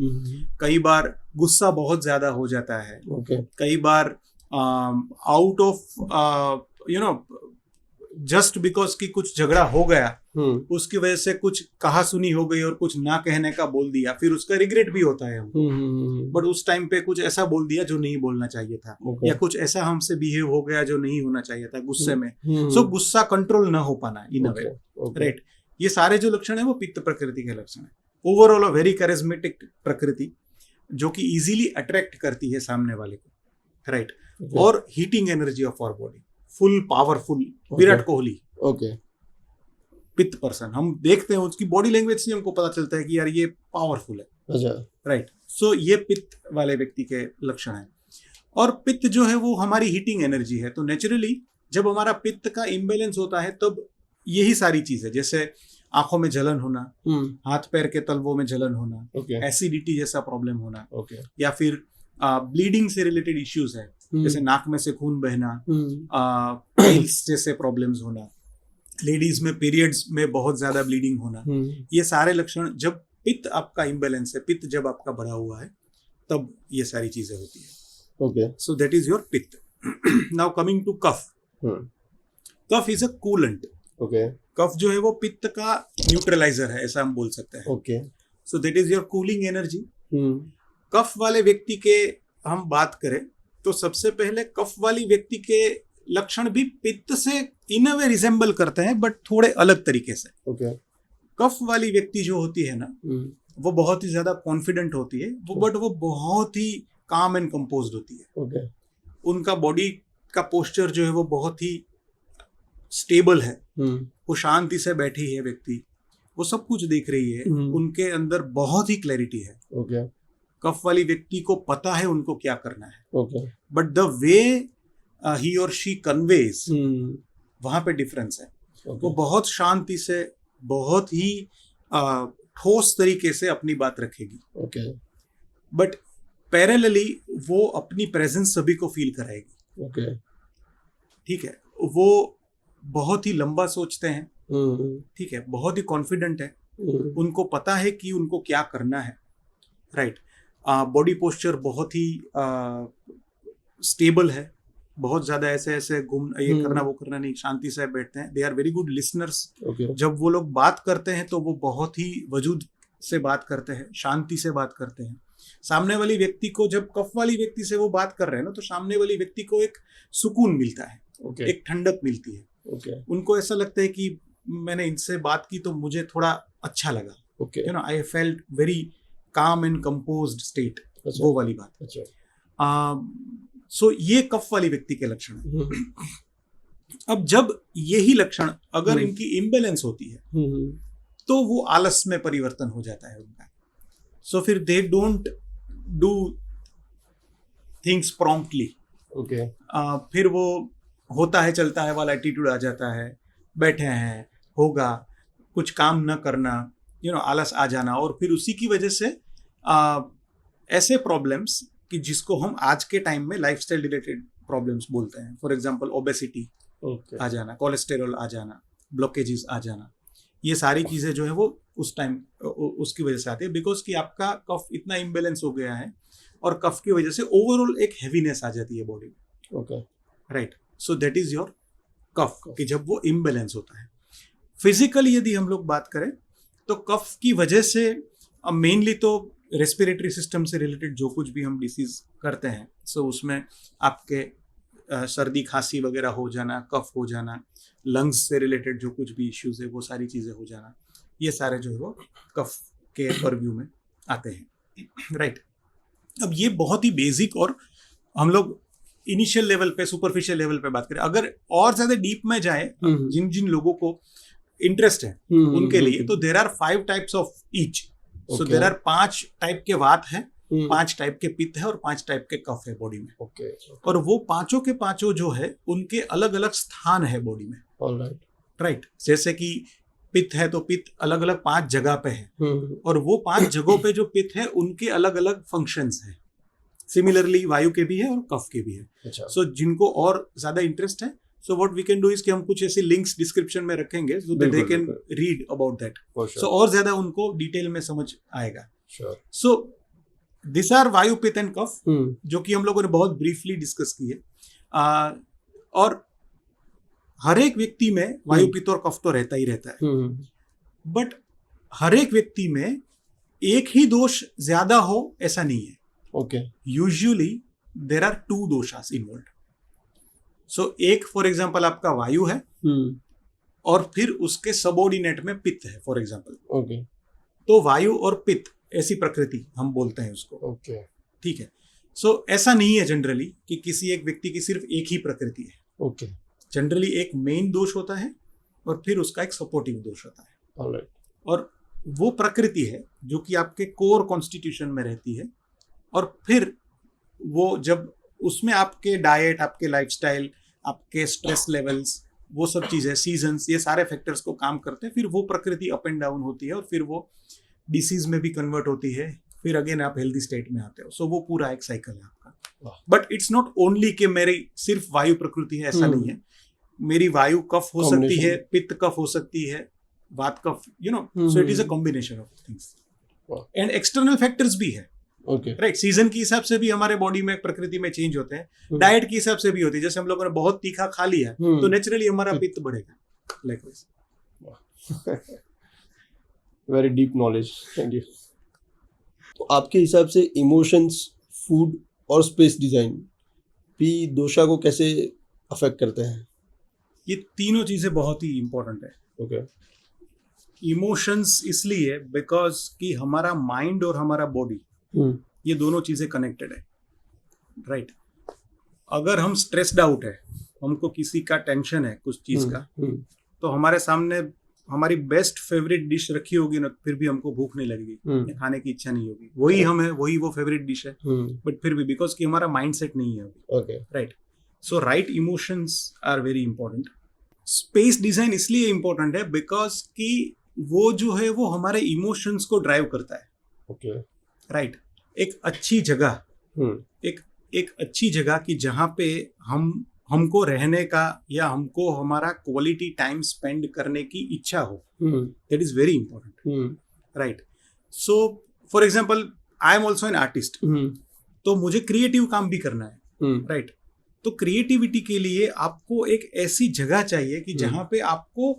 कई बार गुस्सा बहुत ज्यादा हो जाता है, कई बार आउट ऑफ जस्ट बिकॉज कि कुछ झगड़ा हो गया, उसकी वजह से कुछ कहा सुनी हो गई और कुछ ना कहने का बोल दिया, फिर उसका रिग्रेट भी होता है हमको, बट उस टाइम पे कुछ ऐसा बोल दिया जो नहीं बोलना चाहिए था, या कुछ ऐसा हमसे बिहेव हो गया जो नहीं होना चाहिए था गुस्से में। सो गुस्सा कंट्रोल ना हो पाना इन अ वे, राइट। ये सारे जो लक्षण है वो पित्त प्रकृति के लक्षण है। ओवरऑल अ वेरी कैरिज्मेटिक प्रकृति जो कि इजीली अट्रैक्ट करती है सामने वाले को, राइट। और heating energy of our body, full powerful Virat Kohli, okay, pitta person, हम देखते हैं उसकी बॉडी लैंग्वेज से हमको पता चलता है कि यार ये पावरफुल है, अच्छा, राइट। सो ये पित्त वाले व्यक्ति के लक्षण हैं। और पित्त जो है वो हमारी हीटिंग एनर्जी है, तो नेचुरली जब हमारा पित्त का इम्बेलेंस होता है तब यही सारी चीजें, जैसे आंखों में जलन होना, हाथ पैर के तलवों में जलन होना, एसिडिटी जैसा प्रॉब्लम होना, या फिर ब्लीडिंग से रिलेटेड इश्यूज है, जैसे नाक में से खून बहना, पाइल्स जैसे प्रॉब्लम्स होना, लेडीज में पीरियड्स में बहुत ज्यादा ब्लीडिंग होना, ये सारे लक्षण जब पित्त आपका इम्बेलेंस है, पित्त जब आपका बढ़ा हुआ है, तब ये सारी चीजें होती है। Okay, so that is your pitta. Now coming to kapha, kapha is a coolant. Okay, कफ जो है वो पित्त का न्यूट्रलाइजर है, ऐसा हम बोल सकते हैं। Okay, so that is your cooling energy. कफ वाले व्यक्ति के हम बात करें तो सबसे पहले कफ वाली व्यक्ति के लक्षण भी पित्त से इन अ वे रिजेंबल करते हैं, बट थोड़े अलग तरीके से। ओके, कफ वाली व्यक्ति जो होती है ना, वो बहुत ही ज्यादा कॉन्फिडेंट होती है, बट वो बहुत ही काम एंड कंपोज्ड होती है। ओके, उनका बॉडी का पोस्चर जो है वो बहुत ही स्टेबल है, वो शांति से बैठी है व्यक्ति, वो सब कुछ देख रही है, उनके अंदर बहुत ही क्लैरिटी है। ओके, कफ वाली व्यक्ति को पता है उनको क्या करना है, ओके, बट द वे ही और शी कन्वेज, वहां पे डिफरेंस है। वो बहुत शांति से, बहुत ही ठोस तरीके से अपनी बात रखेगी, ओके, बट पैरेलली वो अपनी प्रेजेंस सभी को फील कराएगी। ओके, ठीक है, वो बहुत ही लंबा सोचते हैं, ठीक है, बहुत ही कॉन्फिडेंट है, उनको पता है कि उनको क्या करना है, राइट। बॉडी पोस्चर बहुत ही स्टेबल है, बहुत ज्यादा ऐसे ऐसे घूम ये करना वो करना नहीं, शांति से बैठते हैं। They are very good listeners. जब वो लोग बात करते हैं तो वो बहुत ही वजूद से बात करते हैं, शांति से बात करते हैं। सामने वाली व्यक्ति को, जब कफ वाली व्यक्ति से वो बात कर रहे हैं ना, तो सामने वाली व्यक्ति को एक सुकून मिलता है, एक ठंडक मिलती है। उनको ऐसा लगता है कि मैंने इनसे बात की तो मुझे थोड़ा अच्छा लगा, you know, I felt very calm and composed state, वो वाली बात। सो ये कफ वाली व्यक्ति के लक्षण है। अब जब यही लक्षण अगर इनकी इम्बेलेंस होती है तो वो आलस में परिवर्तन हो जाता है उनका। सो फिर they don't do things promptly. फिर वो होता है चलता है वाला एटीट्यूड आ जाता है, बैठे हैं, होगा, कुछ काम न करना, यू नो, आलस आ जाना, और फिर उसी की वजह से ऐसे प्रॉब्लम्स कि जिसको हम आज के टाइम में लाइफस्टाइल रिलेटेड प्रॉब्लम्स बोलते हैं, फॉर एग्जांपल ओबेसिटी आ जाना, कोलेस्टेरॉल आ जाना, ब्लॉकेजेस आ जाना, ये सारी चीज़ें जो है वो उस टाइम उसकी वजह से आती है, बिकॉज कि आपका कफ इतना इम्बेलेंस हो गया है और कफ की वजह से ओवरऑल एक हैवीनेस आ जाती है बॉडी में, right. So that is your kapha, कि जब वो इम्बेलेंस होता है। फिजिकली यदि हम लोग बात करें तो कफ की वजह से मेनली तो रेस्पिरेटरी सिस्टम से रिलेटेड जो कुछ भी हम डिसीज करते हैं, सो उसमें आपके सर्दी खांसी वगैरह हो जाना, कफ हो जाना, लंग्स से रिलेटेड जो कुछ भी इश्यूज है वो सारी चीज़ें हो जाना, ये सारे जो है वो कफ के परव्यू में आते हैं, राइट। अब ये बहुत ही बेसिक, और हम लोग इनिशियल लेवल पे, सुपरफिशियल लेवल पे बात करें, अगर और ज़्यादा डीप में जाए, जिन जिन लोगों को इंटरेस्ट है उनके लिए, तो there are 5 types of each. So there are 5 type के वात है, 5 टाइप के पित्त है और 5 टाइप के कफ है बॉडी में। और वो पांचों के पांचों जो है उनके अलग अलग स्थान है बॉडी में, राइट। जैसे कि पित्त है तो पित्त अलग अलग 5 जगह पे है, और वो 5 जगहों पे जो पित्त है उनके अलग अलग फंक्शंस हैं। सिमिलरली वायु के भी है और कफ के भी है। सो जिनको और ज्यादा इंटरेस्ट है, so what we can do is कि हम कुछ ऐसे लिंक्स डिस्क्रिप्शन में रखेंगे, so they can read about that, so और ज्यादा उनको डिटेल में समझ आएगा। सो दिस आर वायु, पित्त एंड कफ, जो कि हम लोगों ने बहुत ब्रीफली डिस्कस की है। और हर एक व्यक्ति में वायु, पित्त और कफ तो रहता ही रहता है, बट हर एक व्यक्ति में एक ही दोष ज्यादा हो ऐसा नहीं है। Usually there are 2 doshas involve. So एक फॉर एग्जाम्पल आपका वायु है, और फिर उसके सबऑर्डिनेट में पित्त है फॉर एग्जाम्पल, तो वायु और पित्त ऐसी प्रकृति हम बोलते हैं उसको, ठीक है। सो ऐसा नहीं है जनरली कि किसी एक व्यक्ति की सिर्फ एक ही प्रकृति है, जनरली एक मेन दोष होता है और फिर उसका एक सपोर्टिव दोष होता है। ऑलराइट। और वो प्रकृति है जो कि आपके कोर कॉन्स्टिट्यूशन में रहती है, और फिर वो जब उसमें आपके डाइट, आपके लाइफस्टाइल, आपके स्ट्रेस लेवल्स, वो सब चीज़ें, सीजन्स, ये सारे फैक्टर्स को काम करते हैं, फिर वो प्रकृति अप एंड डाउन होती है और फिर वो डिसीज में भी कन्वर्ट होती है, फिर अगेन आप हेल्दी स्टेट में आते हो। सो वो पूरा एक साइकिल है आपका। बट इट्स नॉट ओनली कि मेरी सिर्फ वायु प्रकृति है, ऐसा नहीं है। मेरी वायु कफ हो सकती है, पित्त कफ हो सकती है, वात कफ, so it is a combination of things. And external factors भी है, राइट। सीजन के हिसाब से भी हमारे बॉडी में, प्रकृति में चेंज होते हैं, डाइट के हिसाब से भी होती है। जैसे हम लोगों ने बहुत तीखा खा लिया तो नेचुरली हमारा पित्त बढ़ेगा, like very deep knowledge, thank you. तो आपके हिसाब से इमोशंस, फूड और स्पेस डिजाइन भी दोषा को कैसे अफेक्ट करते हैं? ये तीनों चीजें बहुत ही इंपॉर्टेंट है। ओके। इमोशंस इसलिए बिकॉज कि हमारा माइंड और हमारा बॉडी, ये दोनों चीजें कनेक्टेड है, राइट। अगर हम स्ट्रेस्ड आउट है, हमको किसी का टेंशन है कुछ चीज का, तो हमारे सामने हमारी बेस्ट फेवरेट डिश रखी होगी ना, फिर भी हमको भूख नहीं लगेगी, खाने की इच्छा नहीं होगी। वही हम है, वही वो फेवरेट डिश है, बट फिर भी बिकॉज कि हमारा माइंड सेट नहीं है अभी, right. So right emotions are very important. Space design इसलिए इंपॉर्टेंट है बिकॉज कि वो जो है वो हमारे इमोशंस को ड्राइव करता है, ओके, राइट। एक अच्छी जगह, एक अच्छी जगह कि जहाँ पे हमको रहने का या हमको हमारा क्वालिटी टाइम स्पेंड करने की इच्छा हो, that is very important, right. So for example I am also an artist, तो मुझे क्रिएटिव काम भी करना है, राइट। तो क्रिएटिविटी के लिए आपको एक ऐसी जगह चाहिए कि जहाँ पे आपको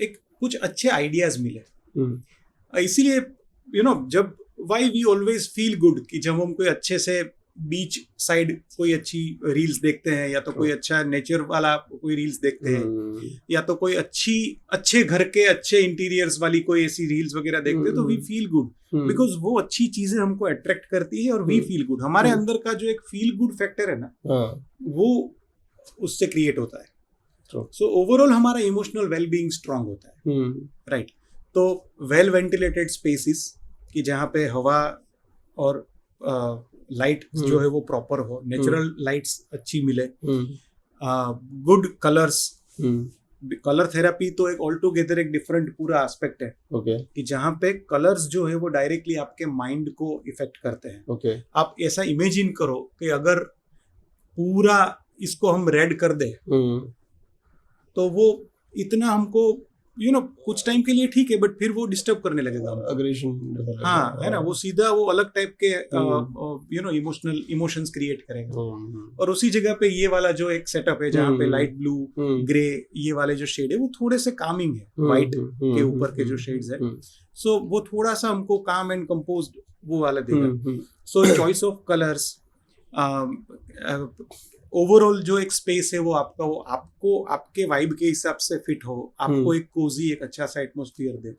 एक कुछ अच्छे आइडियाज मिले। इसीलिए जब why we always feel good कि जब हम कोई अच्छे से बीच साइड कोई अच्छी रील्स देखते हैं, या तो कोई अच्छा नेचर वाला कोई रील्स देखते हैं, या तो कोई अच्छे घर के अच्छे इंटीरियर्स वाली कोई ऐसी रील्स वगैरह देखते हैं, तो वी फील गुड बिकॉज वो अच्छी चीजें हमको अट्रैक्ट करती है और वी फील गुड। हमारे अंदर का जो एक फील गुड फैक्टर है ना, वो उससे क्रिएट होता है। सो ओवरऑल हमारा इमोशनल वेलबीइंग स्ट्रांग होता है, राइट। तो वेल वेंटिलेटेड स्पेसिस कि जहाँ पे हवा और लाइट जो है वो प्रॉपर हो, नेचुरल लाइट्स अच्छी मिले, गुड कलर्स। कलर थेरेपी तो एक ऑल टुगेदर एक डिफरेंट पूरा एस्पेक्ट है, कि जहाँ पे कलर्स जो है वो डायरेक्टली आपके माइंड को इफेक्ट करते हैं। आप ऐसा इमेजिन करो कि अगर पूरा इसको हम रेड कर दे, तो वो इतना हमको कुछ टाइम के लिए ठीक है, बट फिर वो डिस्टर्ब करने लगेगा, अग्रेशन, हाँ, है ना। वो सीधा वो अलग टाइप के इमोशंस क्रिएट करेगा। और उसी जगह पे ये वाला जो एक सेटअप है जहाँ पे लाइट ब्लू, ग्रे, ये वाले जो शेड है वो थोड़े से कामिंग है, व्हाइट के ऊपर के जो शेड्स है, सो वो थोड़ा सा हमको काम एंड कंपोज्ड वो वाला देगा। सो चॉइस ऑफ कलर्स, ओवरऑल जो एक स्पेस है वो आपका, वो आपको आपके वाइब के हिसाब से फिट हो, आपको एक कोजी, एक अच्छा सा एटमॉस्फेयर दे।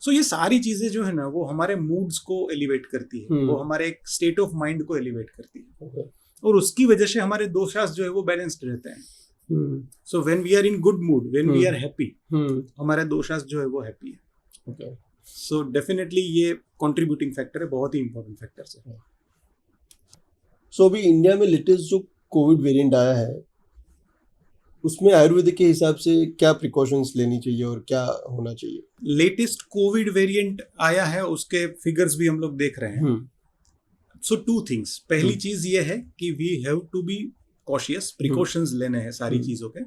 सो ये सारी चीजें जो है ना वो हमारे मूड्स को एलिवेट करती है, वो हमारे एक स्टेट ऑफ माइंड को एलिवेट करती है, और उसकी वजह से हमारे दोषास जो है वो बैलेंस्ड रहते हैं। So when we are in good mood, when we are happy, हमारे दोषास जो है वो हैप्पी है। सो डेफिनेटली ये कंट्रीब्यूटिंग फैक्टर है, बहुत ही इंपॉर्टेंट फैक्टर है। सो अभी इंडिया में लेटेस्ट जो कोविड वेरिएंट आया है, उसमें आयुर्वेदिक के हिसाब से क्या प्रिकॉशंस लेनी चाहिए और क्या होना चाहिए? लेटेस्ट कोविड वेरिएंट आया है, उसके फिगर्स भी हम लोग देख रहे हैं। सो टू थिंग्स, पहली चीज ये है कि we have to be cautious, precautions लेने हैं सारी चीजों के,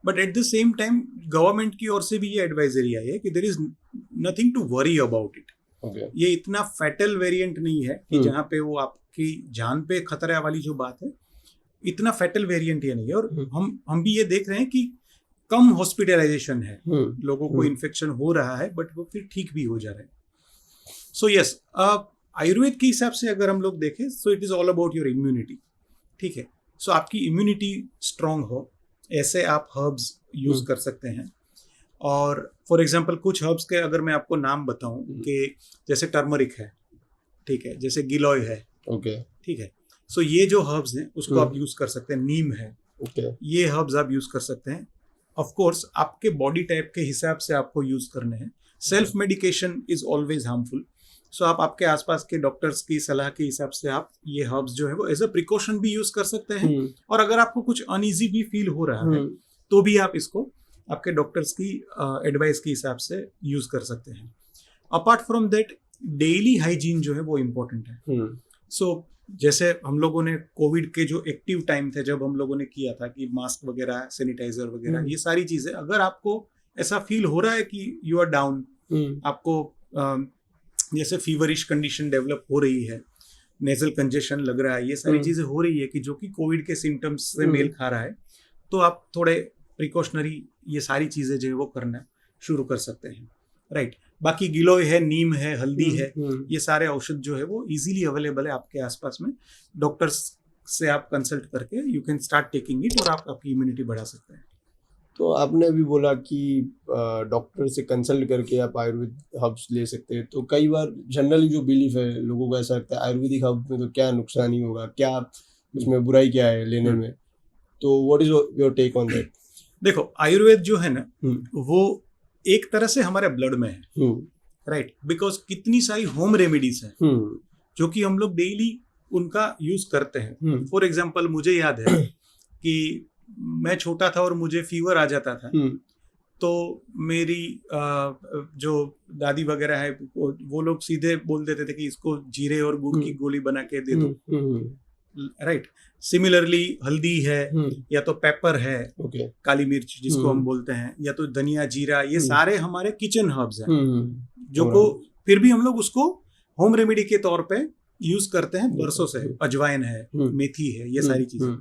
but at the same time government की ओर से भी ये एडवाइजरी आई है कि there is nothing to worry about it. ये इतना फैटल वेरिएंट नहीं है कि जहाँ पे वो आपकी जान पे खतरा वाली जो बात है, इतना फैटल वेरिएंट ये नहीं है। और हम भी ये देख रहे हैं कि कम हॉस्पिटलाइजेशन है, लोगों को इन्फेक्शन हो रहा है बट वो फिर ठीक भी हो जा रहे हैं। सो यस, आयुर्वेद के हिसाब से अगर हम लोग देखें, सो it is all about your immunity, ठीक है। सो आपकी इम्यूनिटी स्ट्रांग हो, ऐसे आप हर्ब्स यूज कर सकते हैं। और फॉर एग्जांपल कुछ हर्ब्स के अगर मैं आपको नाम बताऊं कि जैसे टर्मरिक है, ठीक है, जैसे गिलोय है, ओके, ठीक है। सो ये जो हर्ब्स हैं उसको आप यूज कर सकते हैं। नीम है, ओके ये हर्ब्स आप यूज कर सकते हैं. ऑफ कोर्स आपके बॉडी टाइप के हिसाब से आपको यूज करने हैं. Self medication is always harmful. So आप आपके आसपास के डॉक्टर्स की सलाह के हिसाब से आप ये हर्ब्स जो है वो एज अ प्रिकॉशन भी यूज कर सकते हैं. और अगर आपको कुछ अनईजी भी फील हो रहा है तो भी आप इसको आपके डॉक्टर्स की एडवाइस के हिसाब से यूज कर सकते हैं. Apart from that daily hygiene जो है वो इम्पोर्टेंट है. सो जैसे हम लोगों ने कोविड के जो एक्टिव टाइम थे जब हम लोगों ने किया था कि मास्क वगैरह सैनिटाइजर वगैरह ये सारी चीजें, अगर आपको ऐसा फील हो रहा है कि यू आर डाउन, आपको जैसे फीवरिश कंडीशन डेवलप हो रही है, नेजल कंजेशन लग रहा है, ये सारी चीजें हो रही है कि जो कि कोविड के सिम्टम्स से मेल खा रहा है, तो आप थोड़े प्रिकॉशनरी ये सारी चीजें जो है वो करना शुरू कर सकते हैं. राइट. बाकी गिलोय है, नीम है, हल्दी है, ये सारे औषध जो है वो इजीली अवेलेबल है आपके आसपास में. डॉक्टर्स से आप कंसल्ट करके you can start taking it और आप आपकी इम्यूनिटी बढ़ा सकते हैं. तो आपने अभी बोला कि डॉक्टर से कंसल्ट करके आप आयुर्वेद हर्ब्स ले सकते हैं. तो कई बार जनरली जो बिलीफ है लोगों को ऐसा लगता है आयुर्वेदिक हर्ब में तो क्या नुकसान ही होगा, क्या उसमें बुराई क्या है लेने में. तो what is your take on that? देखो आयुर्वेद जो है ना वो एक तरह से हमारे ब्लड में है. राइट. बिकॉज कितनी सारी होम रेमेडीज हैं जो कि हम लोग डेली उनका यूज करते हैं. फॉर एग्जाम्पल मुझे याद है कि मैं छोटा था और मुझे फीवर आ जाता था तो मेरी जो दादी वगैरह है वो लोग सीधे बोल देते थे कि इसको जीरे और गुड़ की गोली बना के दे दो. राइट. सिमिलरली हल्दी है या तो पेपर है, काली मिर्च जिसको हम बोलते हैं, या तो धनिया जीरा, ये सारे हमारे किचन हर्ब्स हैं जो को फिर भी हम लोग उसको होम रेमेडी के तौर पे यूज करते हैं बरसों से. अजवाइन है, मेथी है, ये सारी चीजें.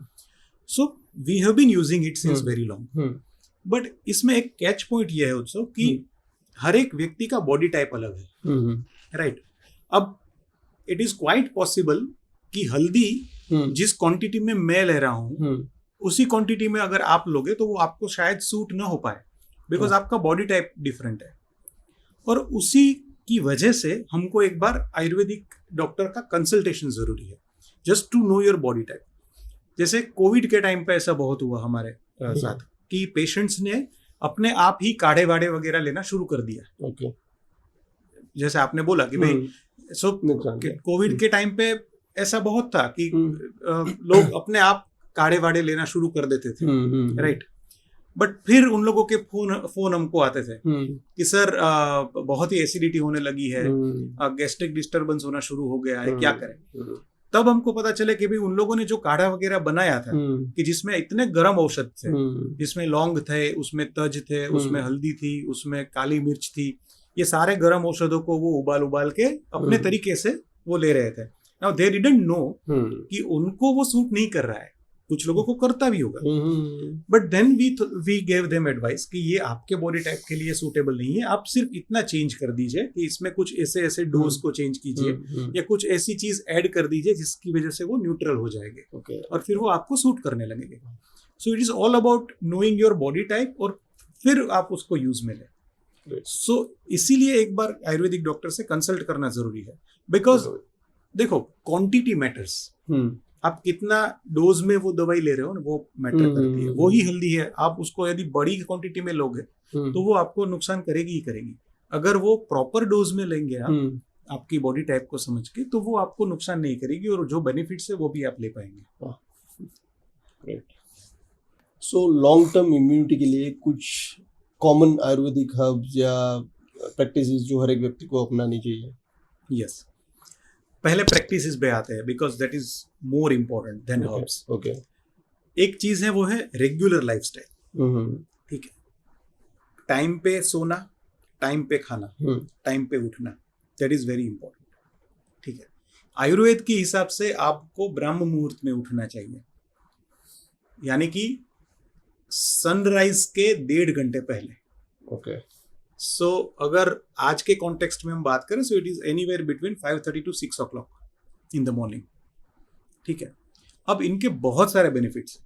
So we have been using it since very long. But इसमें एक कैच पॉइंट ये है उत्सव कि हर एक व्यक्ति का बॉडी टाइप अलग है. राइट. अब इट इज क्वाइट पॉसिबल कि हल्दी जिस क्वांटिटी में मैं ले रहा हूं उसी क्वांटिटी में अगर आप लोगे तो वो आपको शायद सूट ना हो पाए, बिकॉज आपका बॉडी टाइप डिफरेंट है. और उसी की वजह से हमको एक बार आयुर्वेदिक डॉक्टर का कंसल्टेशन जरूरी है, just to know your body type. जैसे कोविड के टाइम पे ऐसा बहुत हुआ हमारे साथ कि पेशेंट्स ने अपने आप ही काढ़े वाढ़े वगैरह लेना शुरू कर दिया. जैसे आपने बोला कि भाई कोविड के टाइम पे ऐसा बहुत था कि लोग अपने आप काढ़े वाढ़े लेना शुरू कर देते थे. राइट. बट फिर उन लोगों के फोन हमको आते थे कि सर बहुत ही एसिडिटी होने लगी है, गैस्ट्रिक डिस्टर्बेंस होना शुरू हो गया है, क्या करें. तब हमको पता चले कि भाई उन लोगों ने जो काढ़ा वगैरह बनाया था कि जिसमें इतने गर्म औषध थे, जिसमें लौंग थे, उसमें तज थे, उसमें हल्दी थी, उसमें काली मिर्च थी, ये सारे गर्म औषधों को वो उबाल के अपने तरीके से वो ले रहे थे. नाउ दे डिडंट नो कि उनको वो सूट नहीं कर रहा है. कुछ लोगों को करता भी होगा, but then we gave them advice कि ये आपके बॉडी टाइप के लिए सूटेबल नहीं है. आप सिर्फ इतना चेंज कर दीजिए कि इसमें कुछ ऐसे डोज को चेंज कीजिए या कुछ ऐसी चीज ऐड कर दीजिए जिसकी वजह से वो न्यूट्रल हो जाएंगे और फिर वो आपको सूट करने लगेंगे. सो it is all about knowing your body type और फिर आप उसको यूज में लें. सो इसीलिए एक बार आयुर्वेदिक डॉक्टर से कंसल्ट करना जरूरी है. बिकॉज देखो क्वांटिटी मैटर्स. आप कितना डोज में वो दवाई ले रहे हो ना वो मैटर करती है. वो ही हल्दी है, आप उसको यदि बड़ी क्वांटिटी में लोगे तो वो आपको नुकसान करेगी ही करेगी. अगर वो प्रॉपर डोज में लेंगे आप आपकी बॉडी टाइप को समझ के तो वो आपको नुकसान नहीं करेगी और जो बेनिफिट्स है वो भी आप ले पाएंगे. सो लॉन्ग टर्म इम्यूनिटी के लिए कुछ कॉमन आयुर्वेदिक हर्ब्स या प्रैक्टिसेस जो हर एक व्यक्ति को अपनानी चाहिए? यस. पहले प्रैक्टिसेस पे आते हैं because that is more important then herbs. एक चीज है वो है रेगुलर लाइफस्टाइल. ठीक है. टाइम पे सोना, टाइम पे खाना, टाइम पे उठना, दैट इज वेरी इंपॉर्टेंट. ठीक है. आयुर्वेद के हिसाब से आपको ब्रह्म मुहूर्त में उठना चाहिए, यानी कि सनराइज के 1.5 घंटे पहले. सो अगर आज के कॉन्टेक्स्ट में हम बात करें सो it is anywhere between 5:30 to 6 o'clock in the morning. ठीक है. अब इनके बहुत सारे बेनिफिट्स.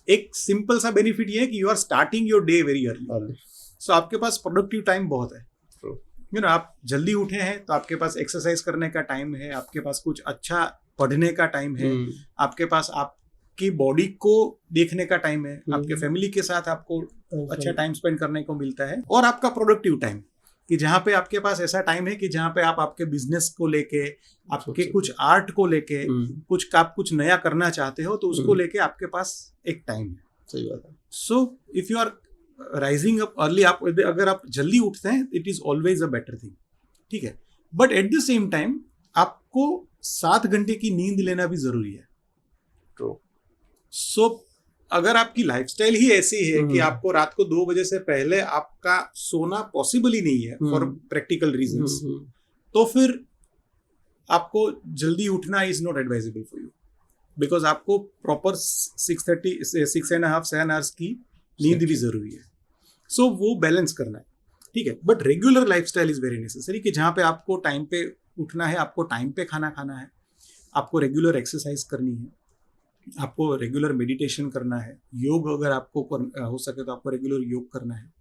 एक सिंपल सा बेनिफिट ये है कि you are starting your day very early. So आपके पास प्रोडक्टिव टाइम बहुत है. यू नो आप जल्दी उठे हैं तो आपके पास एक्सरसाइज करने का टाइम है, आपके पास कुछ अच्छा पढ़ने का टाइम है, आपके पास आप आपकी बॉडी को देखने का टाइम है, आपके फैमिली के साथ आपको अच्छा टाइम स्पेंड करने को मिलता है, और आपका प्रोडक्टिव टाइम कि जहाँ पे आपके पास ऐसा टाइम है कि जहाँ पे आप आपके बिजनेस को लेके, आपके कुछ आर्ट को लेके, आप कुछ नया करना चाहते हो तो उसको लेके आपके पास एक टाइम है। सही बात है। So if you are rising up early, आप अगर आप जल्दी उठते हैं, it is always a better thing, ठीक है। But at the same time आपको 7 घंटे की नींद लेना भी जरूरी है। ट्रू। सो अगर आपकी लाइफस्टाइल ही ऐसी है कि आपको रात को 2 बजे से पहले आपका सोना पॉसिबल ही नहीं है फॉर प्रैक्टिकल रीजंस, तो फिर आपको जल्दी उठना is not advisable for you, because आपको प्रॉपर 6.5-7 आवर्स की नींद भी जरूरी है। सो वो बैलेंस करना है, ठीक है। But regular lifestyle is very necessary कि जहाँ पे आपको टाइम पे उठना है, आपको टाइम पे खाना खाना है, आपको रेगुलर एक्सरसाइज करनी है, आपको रेगुलर मेडिटेशन करना है, योग अगर आपको हो सके तो आपको रेगुलर योग करना है।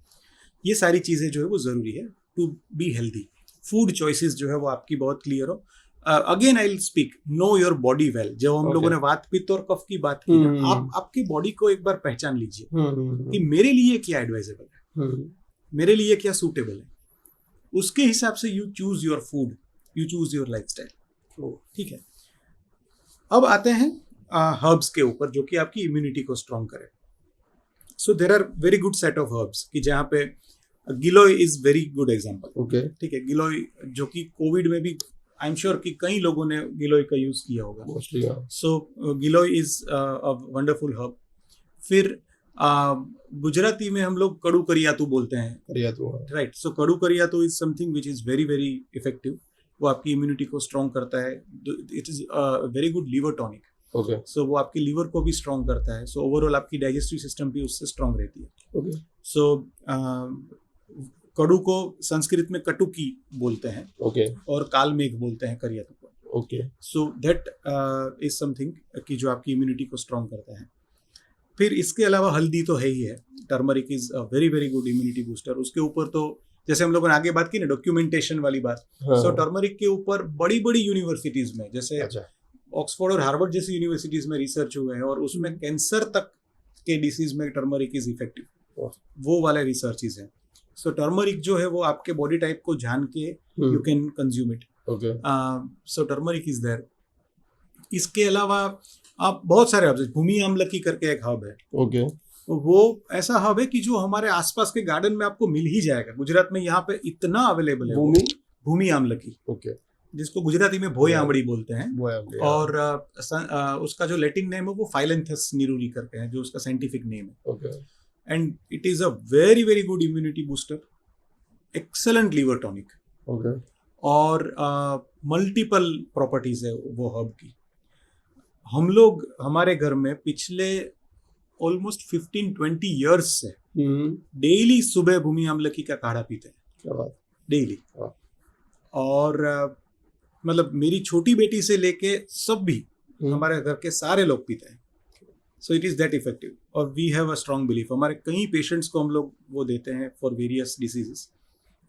ये सारी चीज़ें जो है वो ज़रूरी है to be healthy. Food choices जो है वो आपकी बहुत क्लियर हो। Again I will speak, know your body well. जब हम लोगों ने वात पित्त और कफ की बात की ना, आप आपकी बॉडी को एक बार पहचान लीजिए कि मेरे लिए क्या एडवाइजेबल है, मेरे लिए क्या सूटेबल है, उसके हिसाब से you choose your food, you choose your lifestyle, ठीक है। अब आते हैं हर्ब्स के ऊपर जो कि आपकी इम्यूनिटी को स्ट्रॉन्ग करे। So there are very good set of herbs कि जहाँ पे giloy is very good example, ठीक है। गिलोय जो कि कोविड में भी आई एम श्योर कि कई लोगों ने गिलोय का यूज किया होगा। So giloy is a wonderful herb. फिर गुजराती में हम लोग कड़ू करियातू बोलते हैं, right. So kadu kariyatu is something which is very very effective. वो आपकी इम्यूनिटी को स्ट्रॉन्ग करता है। It is very good liver tonic. Okay. So वो आपकी लीवर को भी स्ट्रॉन्ग करता है। सो ओवरऑल आपकी डाइजेस्टिव सिस्टम भी उससे स्ट्रॉन्ग रहती है। Okay. सो कड़ू को संस्कृत में कटुकी बोलते हैं, okay. और काल मेघ बोलते हैं करियातू को। okay. So that is something कि जो आपकी इम्यूनिटी को स्ट्रॉन्ग करता है। फिर इसके अलावा हल्दी तो है ही है। Turmeric is a very very good immunity booster. उसके ऊपर तो जैसे हम लोगों ने आगे बात की ना डॉक्यूमेंटेशन वाली बात, सो टर्मरिक के ऊपर बड़ी बड़ी यूनिवर्सिटीज में जैसे ऑक्सफोर्ड और हार्वर्ड जैसी यूनिवर्सिटीज में रिसर्च हुए हैं, और उसमें कैंसर तक के डिसीज में टर्मरिक इज इफेक्टिव, वो वाले रिसर्चेस हैं। सो टर्मरिक जो है वो आपके बॉडी टाइप को जान के you can consume it. So turmeric is there. इसके अलावा आप बहुत सारे हर्ब्स, भूमि आमलकी करके एक हर्ब है, तो वो ऐसा हर्ब है कि जो हमारे आसपास के गार्डन में आपको मिल ही जाएगा। गुजरात में यहाँ पे इतना अवेलेबल है भूमि आमलकी, जिसको गुजराती में भोय आमड़ी बोलते हैं, और उसका जो लैटिन नेम है वो फाइलेंथस निरूरी करके है, जो उसका साइंटिफिक नेम है। And it is a very very good immunity booster, excellent liver tonic, और मल्टीपल प्रॉपर्टीज है वो हर्ब की। हम लोग हमारे घर में पिछले ऑलमोस्ट 15-20 ईयर्स से डेली सुबह भूमि आमलकी का काढ़ा पीते हैं, डेली। और मतलब मेरी छोटी बेटी से लेके सब भी हमारे घर के सारे लोग पीते हैं। So it is that effective, और we have a strong belief. हमारे कई पेशेंट्स को हम लोग वो देते हैं for various diseases,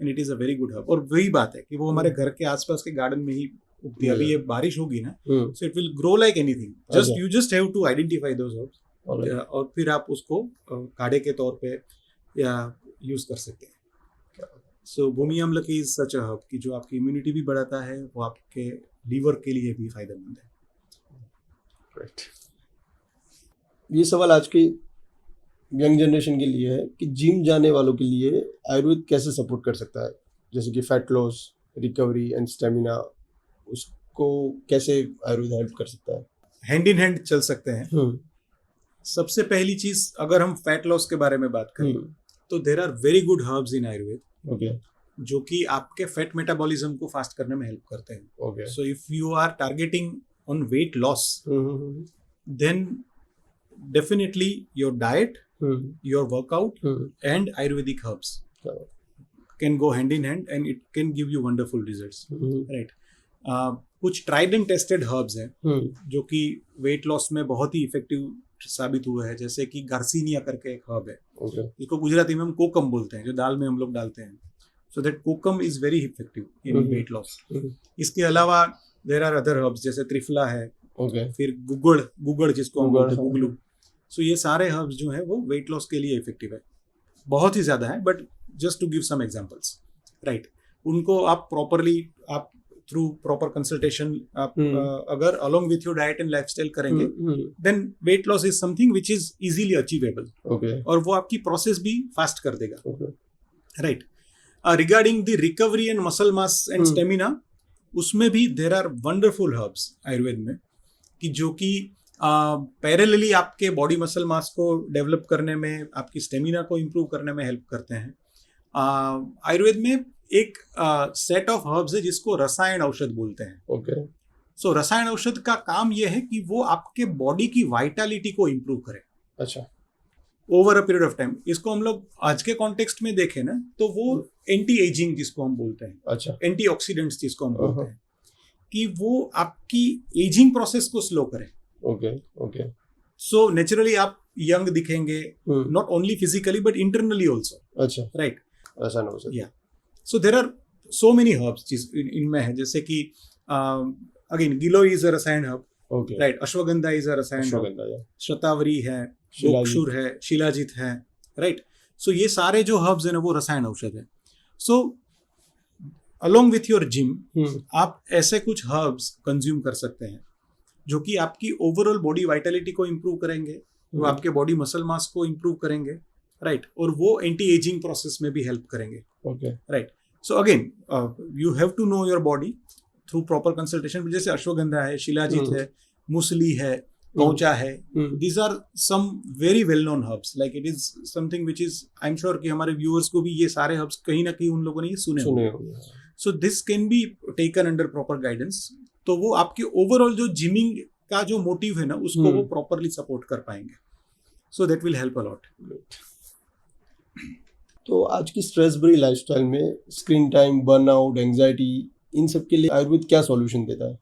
and it is a very good herb. और वही बात है कि वो हमारे घर के आसपास के गार्डन में ही उगती है। अभी ये बारिश होगी ना, so it will grow like anything, just you just have to identify those herbs, और फिर आप उसको काढ़े के तौर पे या यूज कर सकते हैं। सो भूमि आमलकी इज सच अ हर्ब कि जो आपकी इम्यूनिटी भी बढ़ाता है, वो आपके लीवर के लिए भी फायदेमंद है। राइट। ये सवाल आज की यंग जनरेशन के लिए है कि जिम जाने वालों के लिए आयुर्वेद कैसे सपोर्ट कर सकता है, जैसे कि fat loss, recovery and stamina, उसको कैसे आयुर्वेद हेल्प कर सकता है? हैंड इन हैंड चल सकते हैं। सबसे पहली चीज, अगर हम फैट लॉस के बारे में बात करें तो there are very good herbs in Ayurveda, जो कि आपके फैट मेटाबॉलिज्म को फास्ट करने में हेल्प करते हैं। So if you are targeting on weight loss, then definitely your diet, your workout and Ayurvedic herbs can go hand in hand, and it can give you wonderful results, right. कुछ tried and tested herbs हैं जो कि weight loss में बहुत ही effective साबित हुए हैं, जैसे कि गार्सिनिया करके एक हर्ब है, जिसको गुजराती में हम कोकम बोलते हैं, जो दाल में हम लोग डालते हैं। So that kokum is very effective in weight loss. इसके अलावा देयर आर अदर हर्ब्स, जैसे त्रिफला है, ओके फिर गुगड़ जिसको हम गुगड़, बोलते हैं हाँ। गुगलू। सो ये सारे हर्ब्स जो है वो वेट लॉस के लिए इफेक्टिव है, बहुत ही ज्यादा है, but just to give some examples, right. उनको आप प्रॉपरली, आप थ्रू प्रॉपर कंसल्टेशन आप अगर along with your diet and lifestyle करेंगे, then weight loss is something which is easily achievable, okay और वो आपकी प्रोसेस भी फास्ट कर देगा, okay right. Regarding the recovery and muscle mass and stamina, उसमें भी there are wonderful herbs Ayurveda में, कि जो कि पैरेलली आपके बॉडी मसल मास को डेवलप करने में, आपकी स्टेमिना को इम्प्रूव करने में हेल्प करते हैं। आयुर्वेद में एक सेट ऑफ हर्ब्स है जिसको रसायन औषध बोलते हैं। ओके सो रसायन औषध का काम यह है कि वो आपके बॉडी की वाइटलिटी को इम्प्रूव करे अच्छा over a period of time. इसको हम लोग आज के कॉन्टेक्स्ट में देखें ना, तो वो एंटी एजिंग जिसको हम बोलते हैं, अच्छा एंटी ऑक्सीडेंट्स जिसको हम बोलते हैं, कि वो आपकी एजिंग प्रोसेस को स्लो करे। ओके ओके सो नेचुरली आप यंग दिखेंगे, not only physically but internally also, अच्छा राइट। रसायन औषध yeah so there are so many herbs इनमें है, जैसे कि again giloy is a rasayan herb, okay right. Ashwagandha is a rasayan herb, ashwagandha या शतावरी है, शिलाजीत। गोक्षुर है, शिलाजीत है, राइट। सो ये सारे जो हर्ब्स है ना वो रसायन औषध है। So along with your gym आप ऐसे कुछ हर्ब्स कंज्यूम कर सकते हैं जो कि आपकी ओवरऑल बॉडी वाइटलिटी को इम्प्रूव करेंगे, वो आपके बॉडी मसल मास को इम्प्रूव करेंगे, राइट, और वो एंटी एजिंग प्रोसेस में भी हेल्प करेंगे, okay right. So again you have to know your body through proper consultation. जैसे अश्वगंधा है, शिलाजीत है, मुसली है, गौचा है, these are some very well known herbs, like it is something which is, I'm sure कि हमारे viewers को भी ये सारे herbs कहीं ना कहीं उन लोगों ने ये सुने सुने होंगे। होंगे So this can be taken under proper guidance, तो वो आपके ओवरऑल जो जिमिंग का जो मोटिव है ना उसको वो प्रॉपरली सपोर्ट कर पाएंगे। So that will help a lot. तो आज की स्ट्रेस भरी लाइफस्टाइल में स्क्रीन टाइम, बर्नआउट, एंजाइटी, इन सब के लिए आयुर्वेद क्या सॉल्यूशन देता है?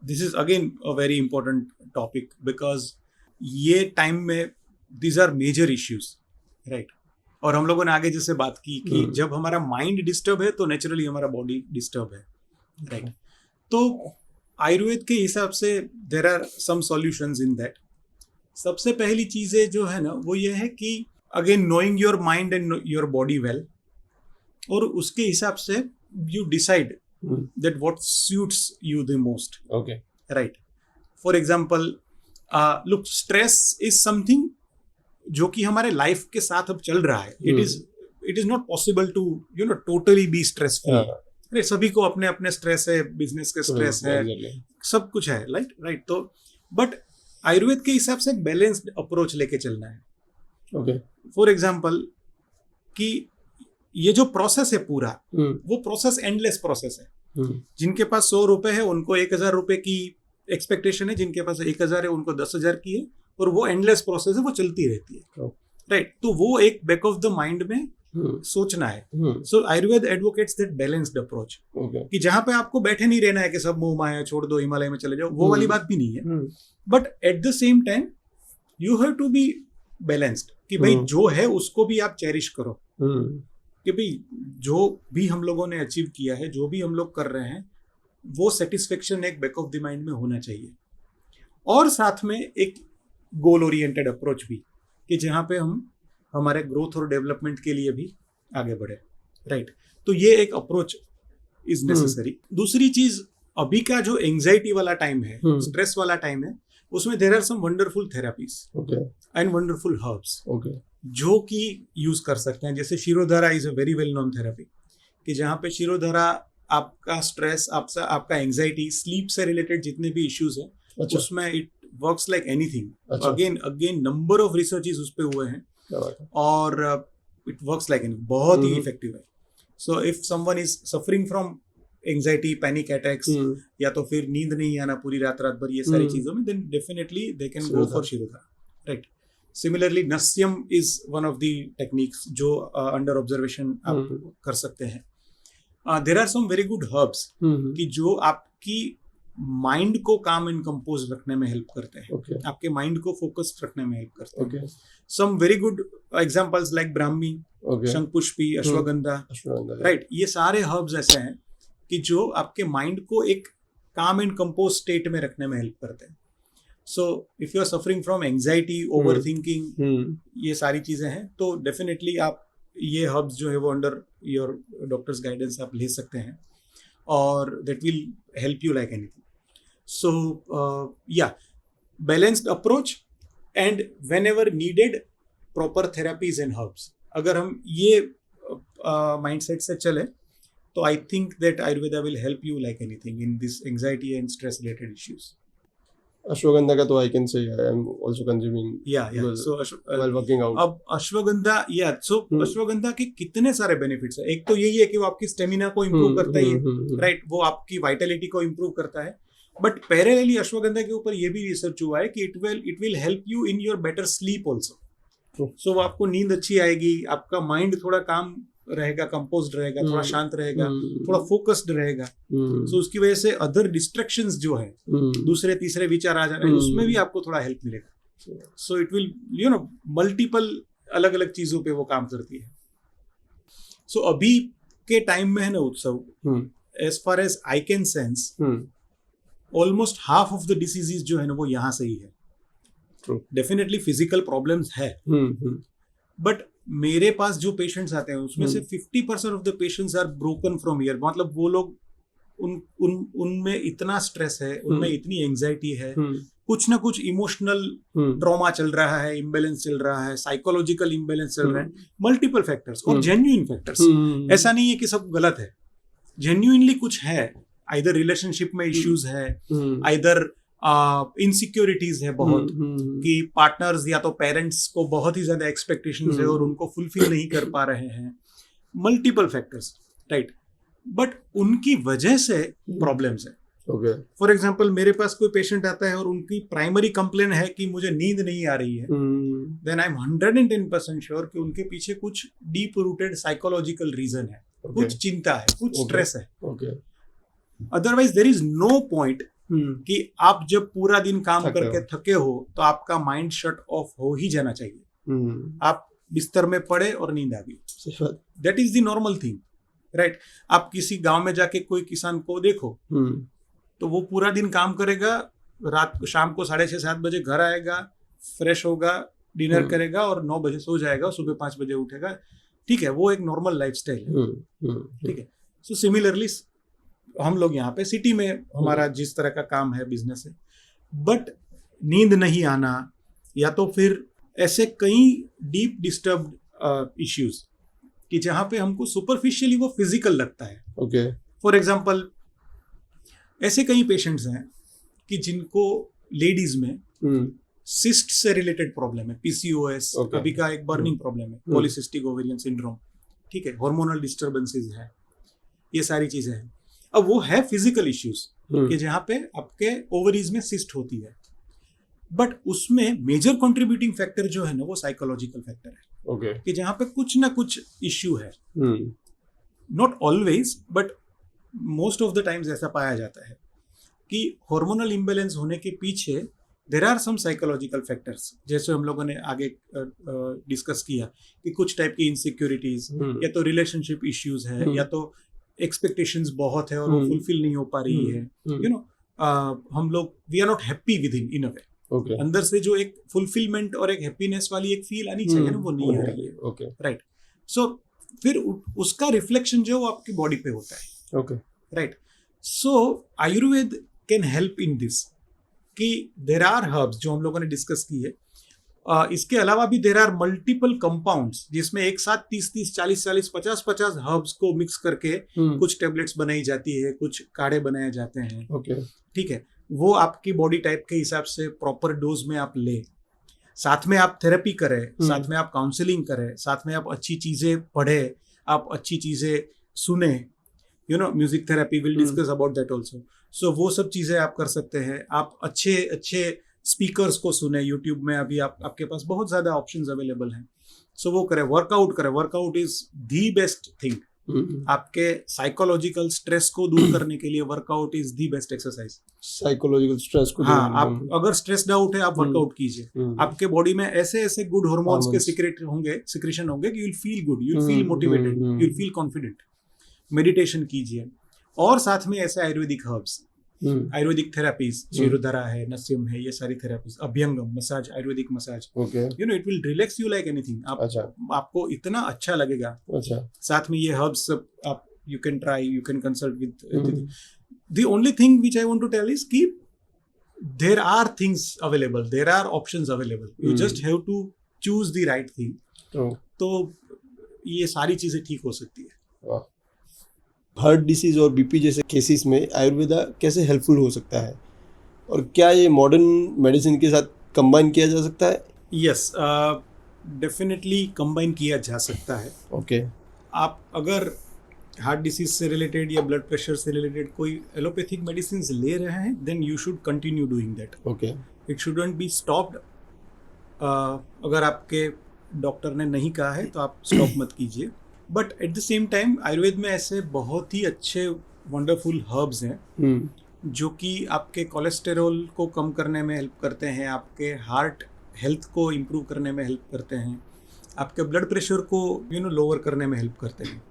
This is again a very important topic because ये टाइम में these are major issues, right? और हम लोगों ने आगे जैसे बात की कि जब हमारा माइंड डिस्टर्ब है तो नेचुरली हमारा बॉडी डिस्टर्ब है, राइट। तो आयुर्वेद के हिसाब से there are some solutions in that. सबसे पहली चीजें जो है ना वो ये है कि again knowing your mind and your body well, और उसके हिसाब से you decide that what suits you the most, okay right? For example, look, stress is something जो कि हमारे लाइफ के साथ अब चल रहा है। it is not possible to totally be stress free, right? सभी को अपने अपने स्ट्रेस है, बिजनेस के स्ट्रेस है, सब कुछ है, राइट। तो बट आयुर्वेद के हिसाब से एक बैलेंस्ड अप्रोच लेके चलना है। ओके फॉर एग्जाम्पल कि ये जो प्रोसेस है पूरा, वो प्रोसेस एंडलेस प्रोसेस है। जिनके पास 100 रुपए है उनको 1000 रुपए की एक्सपेक्टेशन है, जिनके पास 1000 है उनको 10,000 की है, और वो एंडलेस प्रोसेस है, वो चलती रहती है, राइट। तो वो एक बैक ऑफ द माइंड में सोचना है। So Ayurveda advocates that balanced approach, कि जहां पे आपको बैठे नहीं रहना है कि सब मोह माया छोड़ दो, हिमालय में चले जाओ, वो वाली बात भी नहीं है। But at the same time you have to be balanced, कि भाई जो है उसको भी आप चेरिश करो, कि भाई जो भी हम लोगों ने अचीव किया है, जो भी हम लोग कर रहे हैं, वो सेटिस्फेक्शन एक बैक ऑफ द माइंड में होना चाहिए। और साथ में एक गोल ओरिएंटेड अप्रोच भी, कि जहाँ पे हम हमारे ग्रोथ और डेवलपमेंट के लिए भी आगे बढ़े, राइट। तो ये एक अप्रोच इज नेसेसरी। दूसरी चीज, अभी का जो एंजाइटी वाला टाइम है, स्ट्रेस वाला टाइम है, उसमें there are some wonderful therapies and wonderful herbs जो कि यूज कर सकते हैं। जैसे shirodhara is a very well known therapy, कि जहाँ पे शिरोधारा आपका स्ट्रेस, आपका एंजाइटी, स्लीप से रिलेटेड जितने भी इश्यूज हैं, अच्छा। उसमें इट वर्क्स लाइक एनीथिंग। अच्छा। अगेन नंबर ऑफ रिसर्चेस उस पे हुए हैं, और इट वर्क्स लाइक एनीथिंग, बहुत ही इफेक्टिव है। So if someone is suffering from anxiety, panic attacks, या तो फिर नींद नहीं आना पूरी रात भर, ये सारी चीजों में, then definitely they can go for shirodhara, right. Similarly, Nasyam is one of the techniques जो under observation आप कर सकते हैं। There are some very good herbs कि जो आपकी माइंड को काम एंड कंपोज रखने में हेल्प करते हैं, आपके माइंड को फोकस रखने में हेल्प करते हैं। Some very good examples like Brahmi, Shankhpushpi, ashwagandha, right. ये सारे herbs ऐसे हैं कि जो आपके माइंड को एक काम एंड कंपोज स्टेट में रखने में हेल्प करते हैं. So if you are suffering from anxiety, over thinking, ये सारी चीजें हैं, तो डेफिनेटली आप ये हर्ब्स जो है वो अंडर योर डॉक्टर्स गाइडेंस आप ले सकते हैं, और that will help you like anything. So yeah balanced approach and whenever needed proper therapies and herbs. अगर हम ये माइंडसेट से चले तो I think that Ayurveda will help you like anything in this anxiety and stress related issues. Ashwagandha का तो I can say I am also consuming so while working out. अब अश्वगंधा अश्वगंधा के कितने सारे बेनिफिट्स है. एक तो यही है कि वो आपकी स्टेमिना को इम्प्रूव करता ही है, राइट, वो आपकी वाइटलिटी को इम्प्रूव करता है. बट पैरेलली अश्वगंधा के ऊपर ये भी रिसर्च हुआ है कि it will help you in your better sleep also. So वो आपको नींद अच्छी आएगी, आपका माइंड थोड़ा काम रहेगा, कंपोज्ड रहेगा, थोड़ा शांत रहेगा, थोड़ा फोकस्ड रहेगा. सो उसकी वजह से अदर डिस्ट्रैक्शंस जो है, दूसरे तीसरे विचार आ जा रहे हैं, उसमें भी आपको थोड़ा हेल्प मिलेगा. सो इट विल मल्टीपल अलग अलग चीजों पे वो काम करती है. सो अभी के टाइम में है ना Utsav, as far as I can sense almost half of the diseases जो है ना वो यहाँ से ही है. डेफिनेटली फिजिकल प्रॉब्लम्स है, बट मेरे पास जो पेशेंट्स आते हैं उसमें से 50% of the patients are broken from here. मतलब वो लोग उनमें इतना स्ट्रेस है, उनमें इतनी एंजाइटी है, कुछ ना कुछ इमोशनल ट्रॉमा चल रहा है, इम्बैलेंस चल रहा है, साइकोलॉजिकल इम्बैलेंस चल रहा है, मल्टीपल फैक्टर्स और जेन्युइन फैक्टर्स. ऐसा नहीं है कि सब गलत है, जेन्युइनली कुछ है. आइदर रिलेशनशिप में इश्यूज है, आइदर इनसिक्योरिटीज है बहुत, कि पार्टनर्स या तो पेरेंट्स को बहुत ही ज्यादा एक्सपेक्टेशंस है और उनको फुलफिल नहीं कर पा रहे हैं. मल्टीपल फैक्टर्स, राइट, बट उनकी वजह से प्रॉब्लम्स है. फॉर एग्जाम्पल मेरे पास कोई पेशेंट आता है और उनकी प्राइमरी कंप्लेन है कि मुझे नींद नहीं आ रही है, देन आई एम 110% श्योर कि उनके पीछे कुछ डीप रूटेड साइकोलॉजिकल रीजन है, कुछ चिंता है, कुछ स्ट्रेस है. Otherwise there is no point कि आप जब पूरा दिन काम करके थके हो तो आपका माइंड शट ऑफ हो ही जाना चाहिए. आप बिस्तर में पड़े और नींद आ गई, that is the normal thing, right. आप किसी गांव में जाके कोई किसान को देखो तो वो पूरा दिन काम करेगा, रात शाम को 6:30-7 बजे घर आएगा, फ्रेश होगा, डिनर करेगा और 9 बजे सो जाएगा, सुबह 5 बजे उठेगा. ठीक है, वो एक नॉर्मल लाइफस्टाइल है. ठीक है. सो सिमिलरली हम लोग यहाँ पे सिटी में हमारा जिस तरह का काम है, बिजनेस है, बट नींद नहीं आना या तो फिर ऐसे कई डीप डिस्टर्ब्ड इश्यूज कि जहाँ पे हमको सुपरफिशियली वो फिजिकल लगता है. फॉर एग्जांपल ऐसे कई पेशेंट्स हैं कि जिनको लेडीज में सिस्ट से रिलेटेड प्रॉब्लम है, पीसीओएस, कभी का एक बर्निंग प्रॉब्लम है, पॉलीसिस्टिक ओवेरियन सिंड्रोम, ठीक है, हार्मोनल डिस्टर्बेंसेस है, ये सारी चीजें हैं. अब वो है फिजिकल इश्यूज कि जहाँ पे आपके ओवरीज में सिस्ट होती है, बट उसमें मेजर कंट्रीब्यूटिंग फैक्टर जो है ना वो साइकोलॉजिकल फैक्टर है. कि जहाँ पे कुछ ना कुछ इश्यू है. Not always but most of the times ऐसा पाया जाता है कि हार्मोनल इम्बैलेंस होने के पीछे there are some psychological factors, जैसे हम लोगों ने आगे डिस्कस किया कि कुछ टाइप की इनसिक्योरिटीज, या तो रिलेशनशिप इश्यूज है, या तो एक्सपेक्टेशंस बहुत है और वो फुलफिल नहीं हो पा रही है. यू नो, हम लोग we are not happy with in a way. अंदर से जो एक फुलफिलमेंट और एक हैप्पीनेस वाली एक फील आनी चाहिए ना, वो नहीं आ रही है, राइट. सो फिर उसका रिफ्लेक्शन जो वो आपकी बॉडी पे होता है, right. So Ayurveda can help in this कि देर आर हर्ब्स जो हम लोगों ने डिस्कस की है. इसके अलावा भी देर आर मल्टीपल कंपाउंड्स जिसमें एक साथ 30-30, 40-40, 50-50 हर्ब्स को मिक्स करके कुछ टेबलेट्स बनाई जाती है, कुछ काढ़े बनाए जाते हैं. ठीक है, वो आपकी बॉडी टाइप के हिसाब से प्रॉपर डोज में आप ले, साथ में आप थेरेपी करें, साथ में आप काउंसलिंग करें, साथ में आप अच्छी चीजें पढ़े, आप अच्छी चीजें सुने. You know, music therapy, will discuss about that also. So वो सब चीजें आप कर सकते हैं. आप अच्छे स्पीकर्स को सुने, यूट्यूब में अभी आपके पास बहुत ज्यादा ऑप्शंस अवेलेबल हैं. सो वो करें, वर्कआउट करें. Workout is the best thing. आपके साइकोलॉजिकल स्ट्रेस को दूर करने के लिए workout is the best exercise. Psychological stress को, हाँ, आप अगर स्ट्रेस्ड आउट है आप वर्कआउट कीजिए. आपके बॉडी में ऐसे गुड हार्मोन्स के सिक्रेशन होंगे कि you will feel good, you will feel motivated, you will feel confident. Meditation कीजिए और साथ में ऐसे आयुर्वेदिक हर्ब्स आयुर्वेदिक थेरापीज, शिरोधरा है, नस्यम है, ये सारी therapies, abhyangam massage, ayurvedic massage, okay, you know it will relax you like anything. अच्छा, आपको इतना अच्छा लगेगा. अच्छा, साथ में ये हर्ब्स आप you can try, you can consult with. The only thing which I want to tell is कि there are things available, there are options available, you just have to choose the right thing. तो ये सारी चीजें ठीक हो सकती है. Heart disease और बीपी जैसे केसेस में आयुर्वेदा कैसे हेल्पफुल हो सकता है, और क्या ये मॉडर्न मेडिसिन के साथ कंबाइन किया जा सकता है? यस, डेफिनेटली कंबाइन किया जा सकता है. ओके, आप अगर हार्ट डिसीज से रिलेटेड या ब्लड प्रेशर से रिलेटेड कोई एलोपैथिक मेडिसिन ले रहे हैं, then you should continue doing that. Okay, it shouldn't be stopped. अगर आपके डॉक्टर ने नहीं कहा है तो आप स्टॉप मत कीजिए. But at the same time Ayurveda में ऐसे बहुत ही अच्छे वंडरफुल हर्ब्स हैं जो कि आपके कोलेस्टेरॉल को कम करने में हेल्प करते हैं, आपके हार्ट हेल्थ को इम्प्रूव करने में हेल्प करते हैं, आपके ब्लड प्रेशर को लोअर करने में हेल्प करते हैं.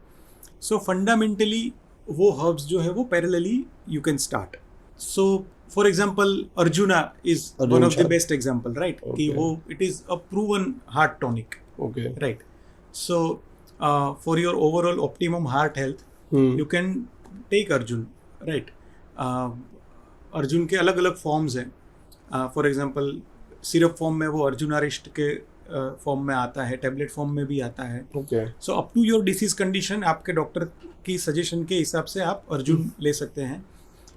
सो फंडामेंटली वो हर्ब्स जो है वो parallelly you can start. So for example arjuna is one of the best example, right? कि वो it is a proven heart tonic, okay, right? So for your overall optimum heart health you can take arjun, right? अर्जुन के अलग अलग forms हैं. For example syrup form में वो अर्जुनारिष्ट के फॉर्म में आता है, टेबलेट फॉर्म में भी आता है. Okay, so up to your disease condition आपके डॉक्टर की सजेशन के हिसाब से आप अर्जुन ले सकते हैं.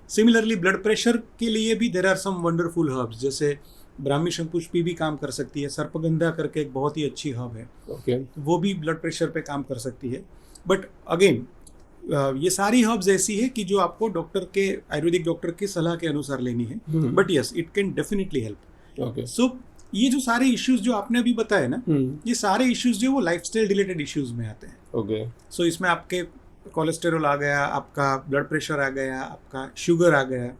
सिमिलरली ब्लड प्रेशर के लिए भी there are some wonderful herbs, जैसे ब्राह्मी शंखपुष्पी भी काम कर सकती है, सर्पगंधा करके एक बहुत ही अच्छी हर्ब है, ओके, वो भी ब्लड प्रेशर पे काम कर सकती है. बट अगेन ये सारी हर्ब्स ऐसी है कि जो आपको डॉक्टर के, आयुर्वेदिक डॉक्टर की सलाह के अनुसार लेनी है. But yes, it can definitely help. Okay. So ये जो सारे इश्यूज जो आपने अभी बताए ना, ये सारे इश्यूज जो वो लाइफस्टाइल रिलेटेड इश्यूज में आते हैं. ओके. सो इसमें आपके कोलेस्टेरॉल आ गया, आपका ब्लड प्रेशर आ गया, आपका शुगर आ गया,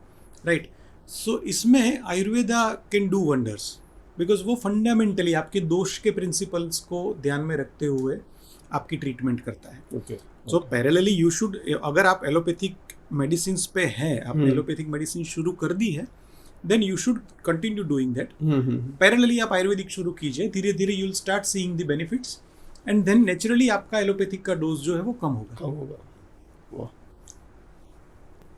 राइट? सो इसमें Ayurveda can do wonders, because वो फंडामेंटली आपके दोष के प्रिंसिपल्स को ध्यान में रखते हुए आपकी ट्रीटमेंट करता है. Okay. So parallelly you should, अगर आप एलोपैथिक मेडिसिन पे हैं, आपने एलोपैथिक मेडिसिन शुरू कर दी है, then you should continue doing that. Parallelly आप आयुर्वेदिक शुरू कीजिए, धीरे धीरे you will start seeing the benefits, and then naturally आपका एलोपैथिक का डोज जो है वो कम होगा. वाह.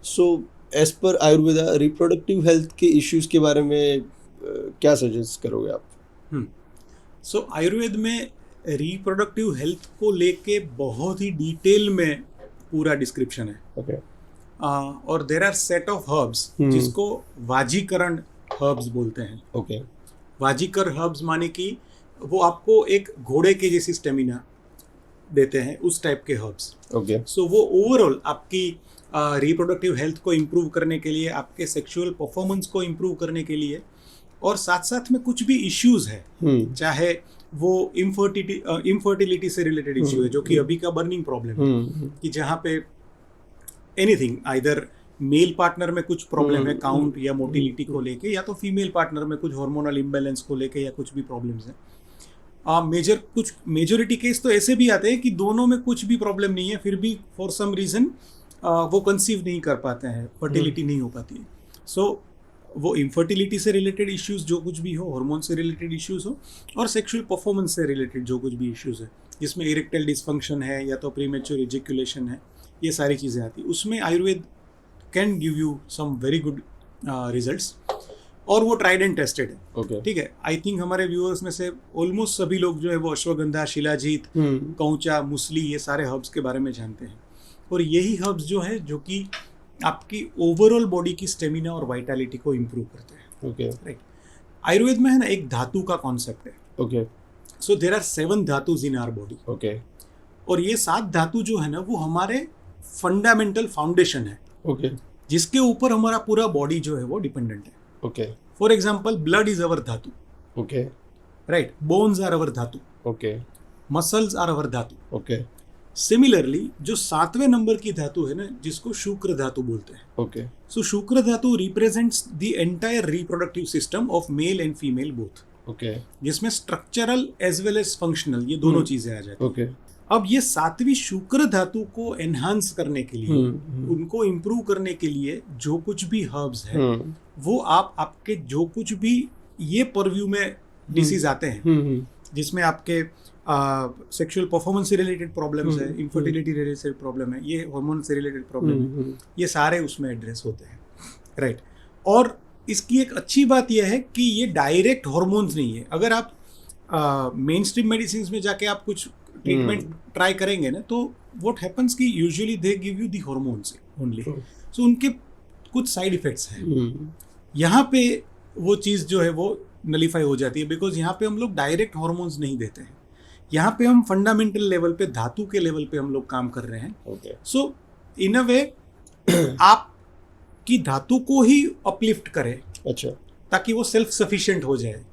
So as per Ayurveda reproductive health के इश्यूज के बारे में क्या सजेस्ट करोगे आप? सो आयुर्वेद में रिप्रोडक्टिव हेल्थ को लेके बहुत ही डिटेल में पूरा डिस्क्रिप्शन है. ओके. और there are set of herbs जिसको वाजीकरण हर्ब्स बोलते हैं. ओके. वाजीकर हर्ब्स माने कि वो आपको एक घोड़े के जैसी स्टेमिना देते हैं, उस टाइप के हर्ब्स. ओके. सो वो ओवरऑल आपकी रिप्रोडक्टिव हेल्थ को इम्प्रूव करने के लिए, आपके सेक्सुअल परफॉर्मेंस को इम्प्रूव करने के लिए, और साथ साथ में कुछ भी इश्यूज है, चाहे वो इनफर्टिलिटी से रिलेटेड इश्यू है, जो कि अभी का बर्निंग प्रॉब्लम है, कि जहाँ pay anything, either male partner में कुछ प्रॉब्लम है काउंट या मोटिलिटी को लेके, या तो फीमेल पार्टनर में कुछ हार्मोनल इम्बैलेंस को लेके, या कुछ भी प्रॉब्लम्स हैं. कुछ मेजोरिटी केस तो ऐसे भी आते हैं कि दोनों में कुछ भी प्रॉब्लम नहीं है, फिर भी फॉर सम रीज़न वो कंसीव नहीं कर पाते हैं, फर्टिलिटी नहीं हो पाती है. सो वो इनफर्टिलिटी से रिलेटेड इश्यूज जो कुछ भी हो, हार्मोन से रिलेटेड इश्यूज हो, और सेक्सुअल परफॉर्मेंस से रिलेटेड जो कुछ भी इश्यूज है, जिसमें इरेक्टाइल डिसफंक्शन है या तो प्रीमेच्योर इजेक्युलेशन है, ये सारी चीज़ें आती है. उसमें Ayurveda can give you some very good results, और वो ट्राइड एंड टेस्टेड है. ओके. ठीक है. आई थिंक हमारे व्यूअर्स में से ऑलमोस्ट सभी लोग जो है वो अश्वगंधा, शिलाजीत, कौचा, मुसली, ये सारे हर्ब्स के बारे में जानते हैं. और यही हर्ब्स जो है जो कि आपकी ओवरऑल बॉडी की स्टेमिना और वाइटलिटी को इम्प्रूव करते हैं. ओके. राइट. आयुर्वेद में है ना एक धातु का कॉन्सेप्ट है. ओके. सो देयर आर 7 धातुज इन आवर बॉडी. ओके. और ये 7 धातु जो है ना वो हमारे फंडामेंटल फाउंडेशन है, ओके, जिसके ऊपर हमारा पूरा बॉडी जो है वो डिपेंडेंट है. Okay. For example blood is our dhatu. Okay. Right. Bones are our dhatu. Okay. Muscles are our dhatu. Okay. Similarly जो 7वें नंबर की धातु है ना, जिसको शुक्र धातु बोलते हैं. Okay. So shukra dhatu represents the entire reproductive system of male and female both. Okay. जिसमें structural as well as functional, ये दोनों चीजें आ जाती हैं. ओके. अब ये सातवीं शुक्र धातु को एनहांस करने के लिए, उनको इम्प्रूव करने के लिए जो कुछ भी हर्ब्स है वो आपके जो कुछ भी ये परव्यू में डिसीज आते हैं जिसमें आपके सेक्सुअल परफॉर्मेंस से रिलेटेड प्रॉब्लम्स है, इनफर्टिलिटी रिलेटेड प्रॉब्लम है, ये हार्मोन से रिलेटेड प्रॉब्लम है, ये सारे उसमें एड्रेस होते हैं, राइट। और इसकी एक अच्छी बात यह है कि ये डायरेक्ट हार्मोन्स नहीं है। अगर आप मेन स्ट्रीम मेडिसिन में जाके आप कुछ ट्रीटमेंट ट्राई करेंगे ना, तो व्हाट हैपन्स कि usually they give you the hormones only, so उनके कुछ साइड इफेक्ट्स हैं। यहाँ पे वो चीज़ जो है वो नलीफाई हो जाती है, बिकॉज यहाँ पे हम लोग डायरेक्ट हार्मोन्स नहीं देते हैं, यहाँ पे हम फंडामेंटल लेवल पे, धातु के लेवल पे हम लोग काम कर रहे हैं। सो इन अ वे आपकी धातु को ही अपलिफ्ट करे, अच्छा, ताकि वो सेल्फ सफिशिएंट हो जाए।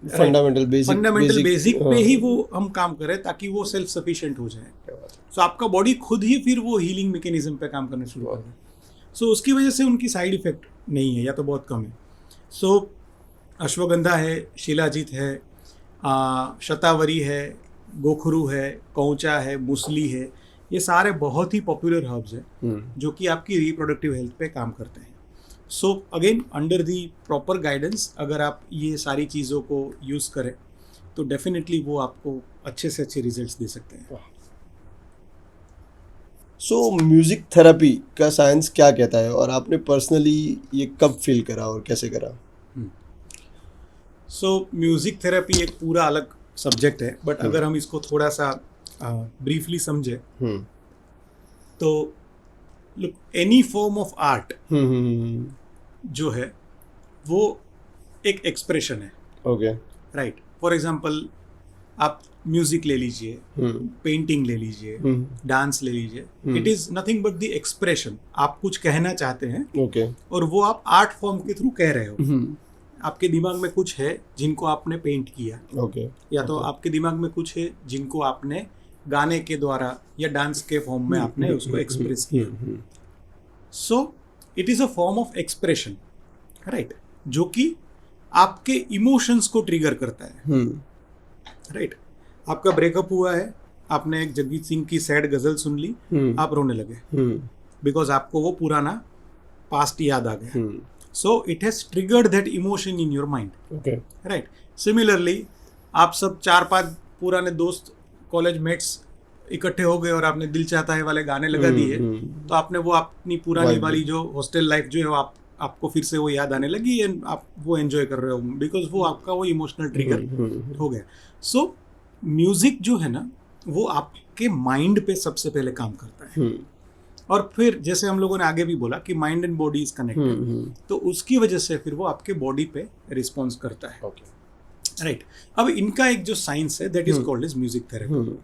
फंडामेंटल बेसिक पे ही वो हम काम करें ताकि वो सेल्फ सफिशिएंट हो जाए। सो आपका बॉडी खुद ही फिर वो हीलिंग मैकेनिज्म पे काम करना शुरू कर दे। सो उसकी वजह से उनकी साइड इफेक्ट नहीं है या तो बहुत कम है। सो अश्वगंधा है, शिलाजीत है, शतावरी है, गोखरू है, कौचा है, मुसली है, ये सारे बहुत ही पॉपुलर हर्ब्स हैं जो कि आपकी रिप्रोडक्टिव हेल्थ पे काम करते हैं। So again under the proper guidance अगर आप ये सारी चीज़ों को यूज़ करें तो डेफिनेटली वो आपको अच्छे से अच्छे रिजल्ट्स दे सकते हैं। सो म्यूजिक थेरेपी का साइंस क्या कहता है और आपने पर्सनली ये कब फील करा और कैसे करा? सो म्यूजिक थेरेपी एक पूरा अलग सब्जेक्ट है, बट अगर हम इसको थोड़ा सा ब्रीफली समझे तो look, any form of art जो है वो एक एक्सप्रेशन है, ओके, राइट। फॉर एग्जांपल आप म्यूजिक ले लीजिए, पेंटिंग ले लीजिए, डांस ले लीजिए, it is nothing but the expression. आप कुछ कहना चाहते हैं, ओके, और वो आप आर्ट फॉर्म के थ्रू कह रहे हो। आपके दिमाग में कुछ है जिनको आपने पेंट किया, ओके, या तो आपके दिमाग में कुछ है जिनको आपने गाने के द्वारा या डांस के फॉर्म में आपने उसको एक्सप्रेस किया। सो it is a form of expression, right, जो कि आपके इमोशंस को ट्रिगर करता है, राइट। आपका ब्रेकअप हुआ है, आपने एक जगजीत सिंह की सैड गजल सुन ली, आप रोने लगे बिकॉज आपको वो पुराना पास्ट याद आ गया। सो it has triggered that emotion in your mind, okay, right. Similarly आप सब 4-5 पुराने दोस्त, कॉलेज मेट्स इकट्ठे हो गए और आपने दिल चाहता है वाले गाने लगा दिए, तो आपने वो अपनी पुरानी वाली जो हॉस्टल लाइफ जो है आपको फिर से वो याद आने लगी एंड आप वो एंजॉय कर रहे हो बिकॉज वो आपका वो इमोशनल ट्रिगर हो गया। सो म्यूजिक जो है ना वो आपके माइंड पे सबसे पहले काम करता है, और फिर जैसे हम लोगों ने आगे भी बोला कि mind and body is connected, तो उसकी वजह से फिर वो आपके बॉडी पे रिस्पॉन्स करता है, राइट। अब इनका एक जो साइंस है that is called as music therapy.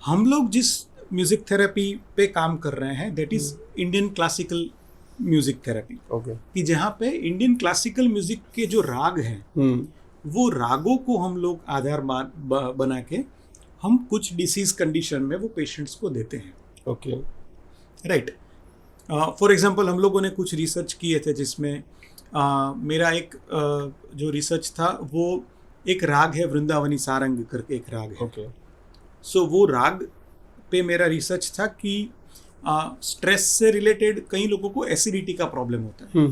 हम लोग जिस म्यूजिक थेरेपी पे काम कर रहे हैं that is Indian classical music therapy, कि जहाँ पे इंडियन क्लासिकल म्यूजिक के जो राग हैं वो रागों को हम लोग आधार बना के हम कुछ डिसीज कंडीशन में वो पेशेंट्स को देते हैं, ओके, राइट। फॉर एग्जांपल हम लोगों ने कुछ रिसर्च किए थे जिसमें मेरा एक जो रिसर्च था वो एक राग है, वृंदावनी सारंग करके एक राग है, ओके। सो वो राग पे मेरा रिसर्च था कि स्ट्रेस से रिलेटेड कई लोगों को एसिडिटी का प्रॉब्लम होता है,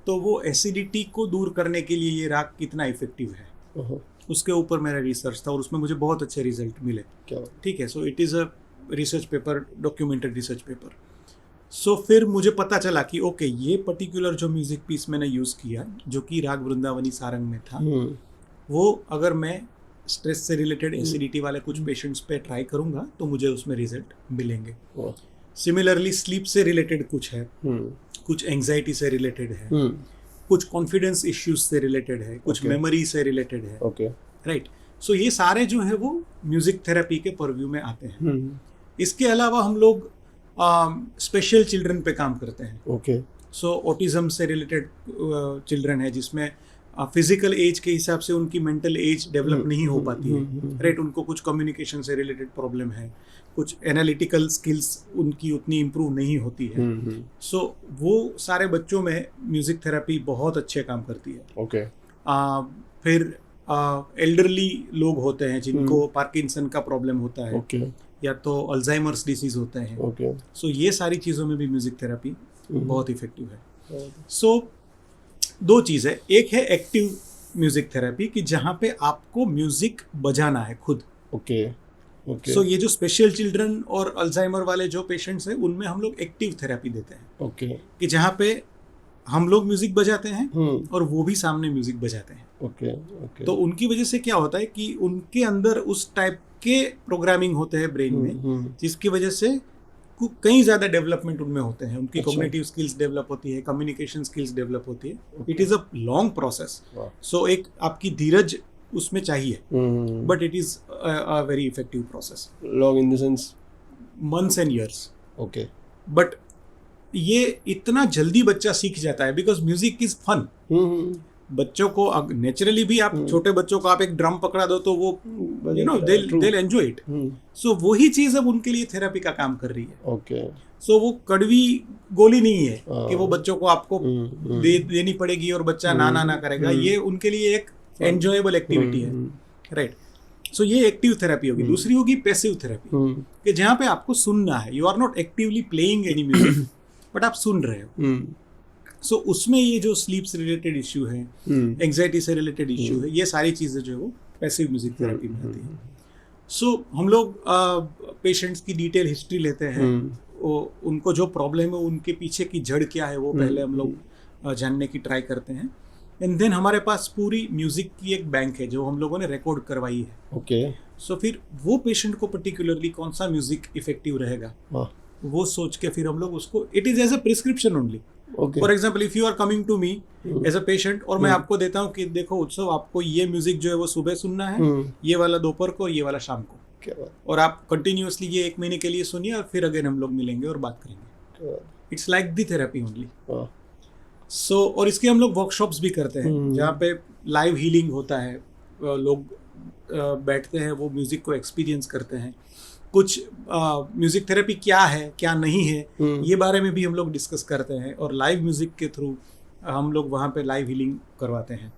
तो वो एसिडिटी को दूर करने के लिए ये राग कितना इफेक्टिव है उसके ऊपर मेरा रिसर्च था और उसमें मुझे बहुत अच्छे रिजल्ट मिले, ठीक है। So it is a research paper, documented research paper. So फिर मुझे पता चला कि ओके ये पर्टिकुलर जो म्यूजिक पीस मैंने यूज़ किया जो कि राग वृंदावनी सारंग में था, वो अगर मैं स्ट्रेस से रिलेटेड एसिडिटी वाले कुछ पेशेंट्स पे ट्राई करूंगा तो मुझे उसमें रिजल्ट मिलेंगे। सिमिलरली स्लीप से रिलेटेड कुछ है, कुछ एंजाइटी से रिलेटेड है, कुछ कॉन्फिडेंस इश्यूज से रिलेटेड है, कुछ मेमोरी से रिलेटेड है, ओके, राइट। सो ये सारे जो है वो म्यूजिक थेरेपी के परव्यू में आते हैं। इसके अलावा हम लोग स्पेशल चिल्ड्रन पे काम करते हैं, ओके। सो ऑटिज्म से रिलेटेड चिल्ड्रन है जिसमें फिजिकल एज के हिसाब से उनकी मेंटल एज डेवलप नहीं हो पाती है, राइट। उनको कुछ कम्युनिकेशन से रिलेटेड प्रॉब्लम है, कुछ एनालिटिकल स्किल्स उनकी उतनी इम्प्रूव नहीं होती है। सो वो सारे बच्चों में म्यूजिक थेरेपी बहुत अच्छे काम करती है, ओके। फिर एल्डरली लोग होते हैं जिनको पार्किंसन का प्रॉब्लम होता है, ओके या तो अल्जाइमर्स डिसीज होते हैं, ओके सो ये सारी चीज़ों में भी म्यूजिक थेरेपी बहुत इफेक्टिव है। सो दो चीज़ है, एक है एक्टिव म्यूजिक थेरेपी कि जहाँ पे आपको म्यूजिक बजाना है खुद। ओके ओके सो ये जो स्पेशल चिल्ड्रन और अल्जाइमर वाले जो पेशेंट्स हैं उनमें हम लोग एक्टिव थेरेपी देते हैं ओके कि जहाँ पे हम लोग म्यूजिक बजाते हैं और वो भी सामने म्यूजिक बजाते हैं। ओके ओके तो उनकी वजह से क्या होता है कि उनके अंदर उस टाइप के प्रोग्रामिंग होते हैं ब्रेन में, जिसकी वजह से कई ज़्यादा डेवलपमेंट उनमें होते हैं, उनकी कॉग्निटिव स्किल्स डेवलप होती है, कम्युनिकेशन स्किल्स डेवलप होती है। It is a long process, so एक आपकी धीरज उसमें चाहिए, but it is a very effective process. Long in the sense months and years, okay but ये इतना जल्दी बच्चा सीख जाता है बिकॉज म्यूजिक इज फन। बच्चों को नेचुरली भी आप छोटे बच्चों को आप एक ड्रम पकड़ा दो तो वो they'll एंजॉय इट। सो वही चीज अब उनके लिए थेरेपी का काम कर रही है। ओके सो वो कड़वी गोली नहीं है कि वो बच्चों को आपको देनी पड़ेगी और बच्चा ना करेगा। ये उनके लिए एक एंजॉयबल एक्टिविटी है, राइट। सो ये एक्टिव थेरेपी होगी। दूसरी होगी पैसिव थेरेपी कि जहाँ पे आपको सुनना है, you are not actively playing any music but आप सुन रहे हो। सो उसमें ये जो स्लीप से रिलेटेड इश्यू है, एंग्जाइटी से रिलेटेड इश्यू है, ये सारी चीज़ें जो है वो पैसिव म्यूजिक थेरेपी में आती है। सो हम लोग पेशेंट्स की डिटेल हिस्ट्री लेते हैं, उनको जो प्रॉब्लम है उनके पीछे की जड़ क्या है वो पहले हम लोग जानने की ट्राई करते हैं। एंड देन हमारे पास पूरी म्यूजिक की एक बैंक है जो हम लोगों ने रिकॉर्ड करवाई है। ओके सो फिर वो पेशेंट को पर्टिकुलरली कौन सा म्यूजिक इफेक्टिव रहेगा वो सोच के फिर हम लोग उसको, it is as a prescription only. For example if you are coming to me as a patient और मैं आपको देता हूँ कि देखो उत्सव, आपको ये म्यूजिक जो है वो सुबह सुनना है, ये वाला दोपहर को, ये वाला शाम को, और आप कंटिन्यूअसली ये 1 महीने के लिए सुनिए और फिर अगेन हम लोग मिलेंगे और बात करेंगे। It's like the therapy only. So और इसके हम लोग वर्कशॉप्स भी करते हैं जहाँ पे लाइव हीलिंग होता है, लोग बैठते हैं, वो म्यूजिक को एक्सपीरियंस करते हैं। कुछ म्यूजिक थेरेपी क्या है क्या नहीं है ये बारे में भी हम लोग डिस्कस करते हैं और लाइव म्यूजिक के थ्रू हम लोग वहाँ पे लाइव हीलिंग करवाते हैं।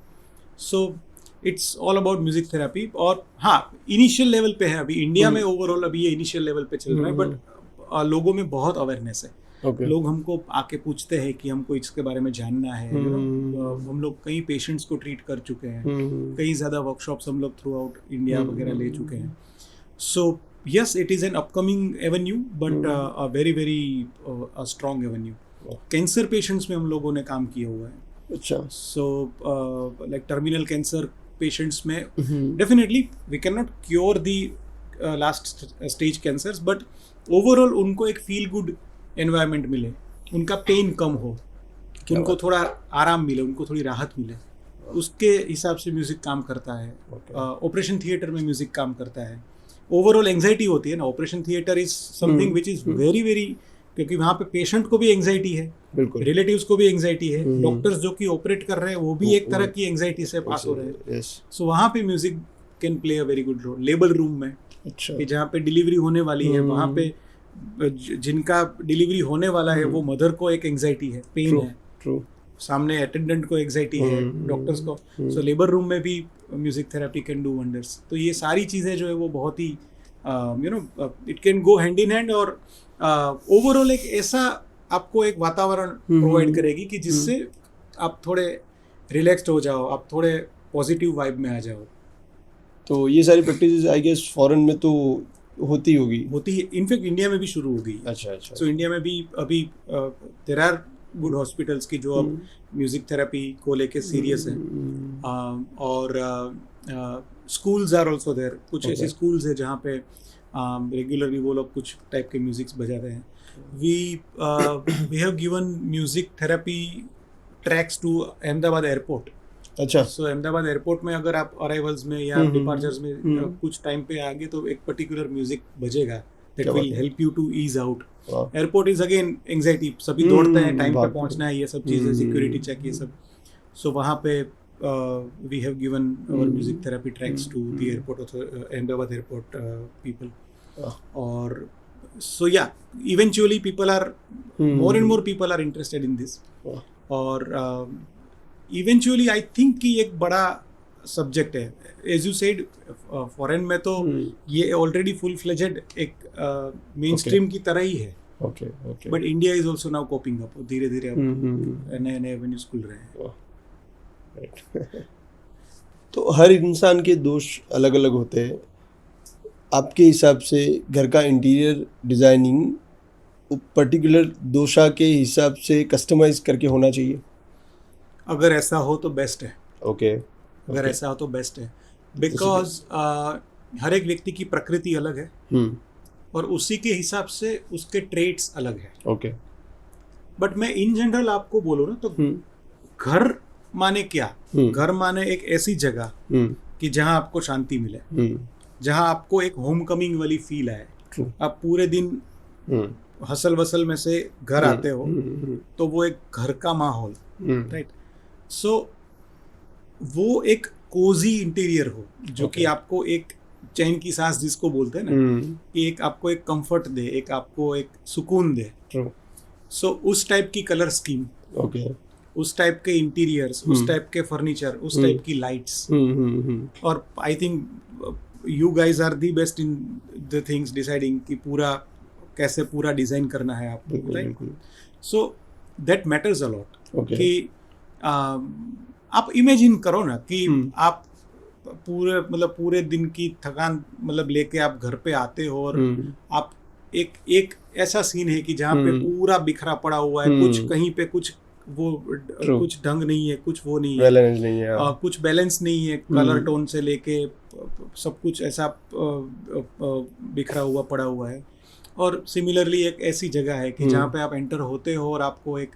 So it's all about music therapy. और हाँ, इनिशियल लेवल पे है अभी इंडिया में, ओवरऑल अभी ये इनिशियल लेवल पे चल रहा है, बट लोगों में बहुत अवेयरनेस है। लोग हमको आके पूछते हैं कि हमको इसके बारे में जानना है। हम लोग कई पेशेंट्स को ट्रीट कर चुके हैं, कई ज़्यादा वर्कशॉप्स हम लोग थ्रू आउट इंडिया वगैरह ले चुके हैं। सो yes, it is an upcoming avenue, but a very very a strong avenue. Cancer patients में हम लोगों ने काम किया हुआ है। अच्छा। So like terminal cancer patients में definitely we can not cure the last stage cancers, but overall उनको एक फील गुड एनवायरनमेंट मिले, उनका पेन कम हो, उनको थोड़ा आराम मिले, उनको थोड़ी राहत मिले, उसके हिसाब से म्यूजिक काम करता है। ऑपरेशन थिएटर में म्यूजिक काम करता है। ओवरऑल एंग्जाइटी होती है ना, operation theatre is something which is very very, क्योंकि वहाँ पे पेशेंट को भी एंग्जाइटी है, रिलेटिव्स को भी एंग्जाइटी है, डॉक्टर्स जो कि ऑपरेट कर रहे हैं वो भी एक तरह की एंग्जाइटी से पास हो रहे हैं। सो वहाँ पे music can play a very good role. Labour room में, कि जहाँ पे डिलीवरी होने वाली है, वहाँ पे जिनका डिलीवरी होने वाला है वो मदर को एक एंग्जाइटी है, पेन है, सामने अटेंडेंट को एंग्जाइटी है, डॉक्टर्स को। सो लेबर रूम में भी music therapy can do wonders. तो ये सारी चीज़ें जो है वो बहुत ही it can go hand in hand, और ओवरऑल एक ऐसा आपको एक वातावरण प्रोवाइड करेगी कि जिससे आप थोड़े रिलैक्स्ड हो जाओ, आप थोड़े पॉजिटिव वाइब में आ जाओ। तो ये सारी प्रैक्टिस आई गेस फॉरेन में तो होती है, इनफैक्ट इंडिया में भी शुरू हो गई। अच्छा। सो इंडिया में भी अभी देयर आर गुड हॉस्पिटल्स की जो अब म्यूजिक थेरेपी को लेके सीरियस है, और स्कूल्स आर ऑल्सो देयर। कुछ ऐसे स्कूल्स है जहाँ पे रेगुलरली वो लोग कुछ टाइप के म्यूजिक्स बजाते हैं। We have given music therapy tracks to Ahmedabad airport. अच्छा। सो अहमदाबाद एयरपोर्ट में अगर आप अराइवल्स में या डिपार्चर्स में कुछ टाइम पे आगे तो एक पर्टिकुलर म्यूजिक बजेगा that will help you to ease out. Airport is again anxiety, सभी दौड़ते हैं, टाइम पे पहुंचना है, ये सब चीज़ें, सिक्योरिटी चेक, ये सब। सो वहाँ पे we have given our music therapy tracks to the airport, Ahmedabad airport people. और सो या eventually people are more and more people are interested in this, और इवेंचुअली आई थिंक कि एक बड़ा सब्जेक्ट है. एज यू सेड, फॉरेन में तो ये ऑलरेडी फुल फ्लेजेड एक मेन स्ट्रीम की तरह ही है. Okay. But India is also now coping up. धीरे धीरे नए नए एवेन्यूज खुल रहे हैं. तो हर इंसान के दोष अलग अलग होते हैं. आपके हिसाब से घर का इंटीरियर डिजाइनिंग पर्टिकुलर दोषा के हिसाब से कस्टमाइज करके होना चाहिए? अगर ऐसा हो तो बेस्ट है. ओके. अगर ऐसा हो तो बेस्ट है, बिकॉज हर एक व्यक्ति की प्रकृति अलग है और उसी के हिसाब से उसके ट्रेट्स अलग है. ओके. बट मैं इन जनरल आपको बोलूँ ना तो घर माने क्या? घर माने एक ऐसी जगह कि जहाँ आपको शांति मिले, जहाँ आपको एक होम कमिंग वाली फील आए. आप पूरे दिन हसल वसल में से घर आते हो तो वो एक घर का माहौल, राइट. सो वो एक कोजी इंटीरियर हो जो कि आपको एक चैन की सांस जिसको बोलते हैं ना, कि एक आपको एक कंफर्ट दे, एक आपको एक सुकून दे. सो उस टाइप की कलर स्कीम, उस टाइप के इंटीरियर्स, उस टाइप के फर्नीचर, उस टाइप की लाइट्स. और I think you guys are the best in the things deciding कि पूरा कैसे पूरा डिजाइन करना है आपको, right. So that matters a lot. कि आप इमेजिन करो ना कि आप पूरे दिन की थकान लेके आप घर पे आते हो और आप एक ऐसा सीन है कि जहाँ पे पूरा बिखरा पड़ा हुआ है, कुछ कहीं पे कुछ कुछ ढंग नहीं है, कुछ वो नहीं है, बैलेंस नहीं है, कुछ बैलेंस नहीं है, कलर टोन से लेके सब कुछ ऐसा बिखरा हुआ पड़ा हुआ है. और सिमिलरली एक ऐसी जगह है कि जहाँ पे आप एंटर होते हो और आपको एक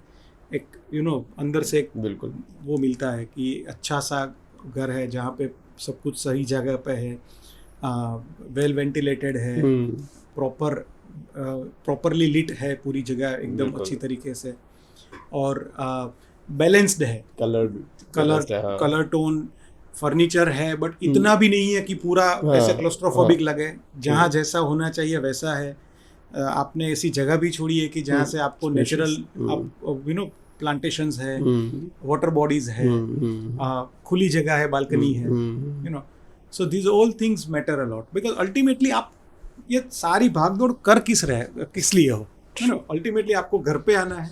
अंदर से एक बिल्कुल वो मिलता है कि अच्छा सा घर है जहाँ पे सब कुछ सही जगह पे है, वेल वेंटिलेटेड है, प्रॉपरली लिट है पूरी जगह एकदम अच्छी तरीके से, और बैलेंस्ड है, कलर टोन, फर्नीचर है, बट इतना भी नहीं है कि पूरा ऐसे क्लोस्ट्रोफोबिक लगे. जहाँ जैसा होना चाहिए वैसा है. आपने ऐसी जगह भी छोड़ी है कि जहाँ से आपको नेचुरल प्लांटेशंस है, वाटर बॉडीज है, खुली जगह है, बालकनी है, so these all things matter a lot. Because ultimately आप ये सारी भागदौड़ कर किस लिए हो? अल्टीमेटली आपको घर पे आना है,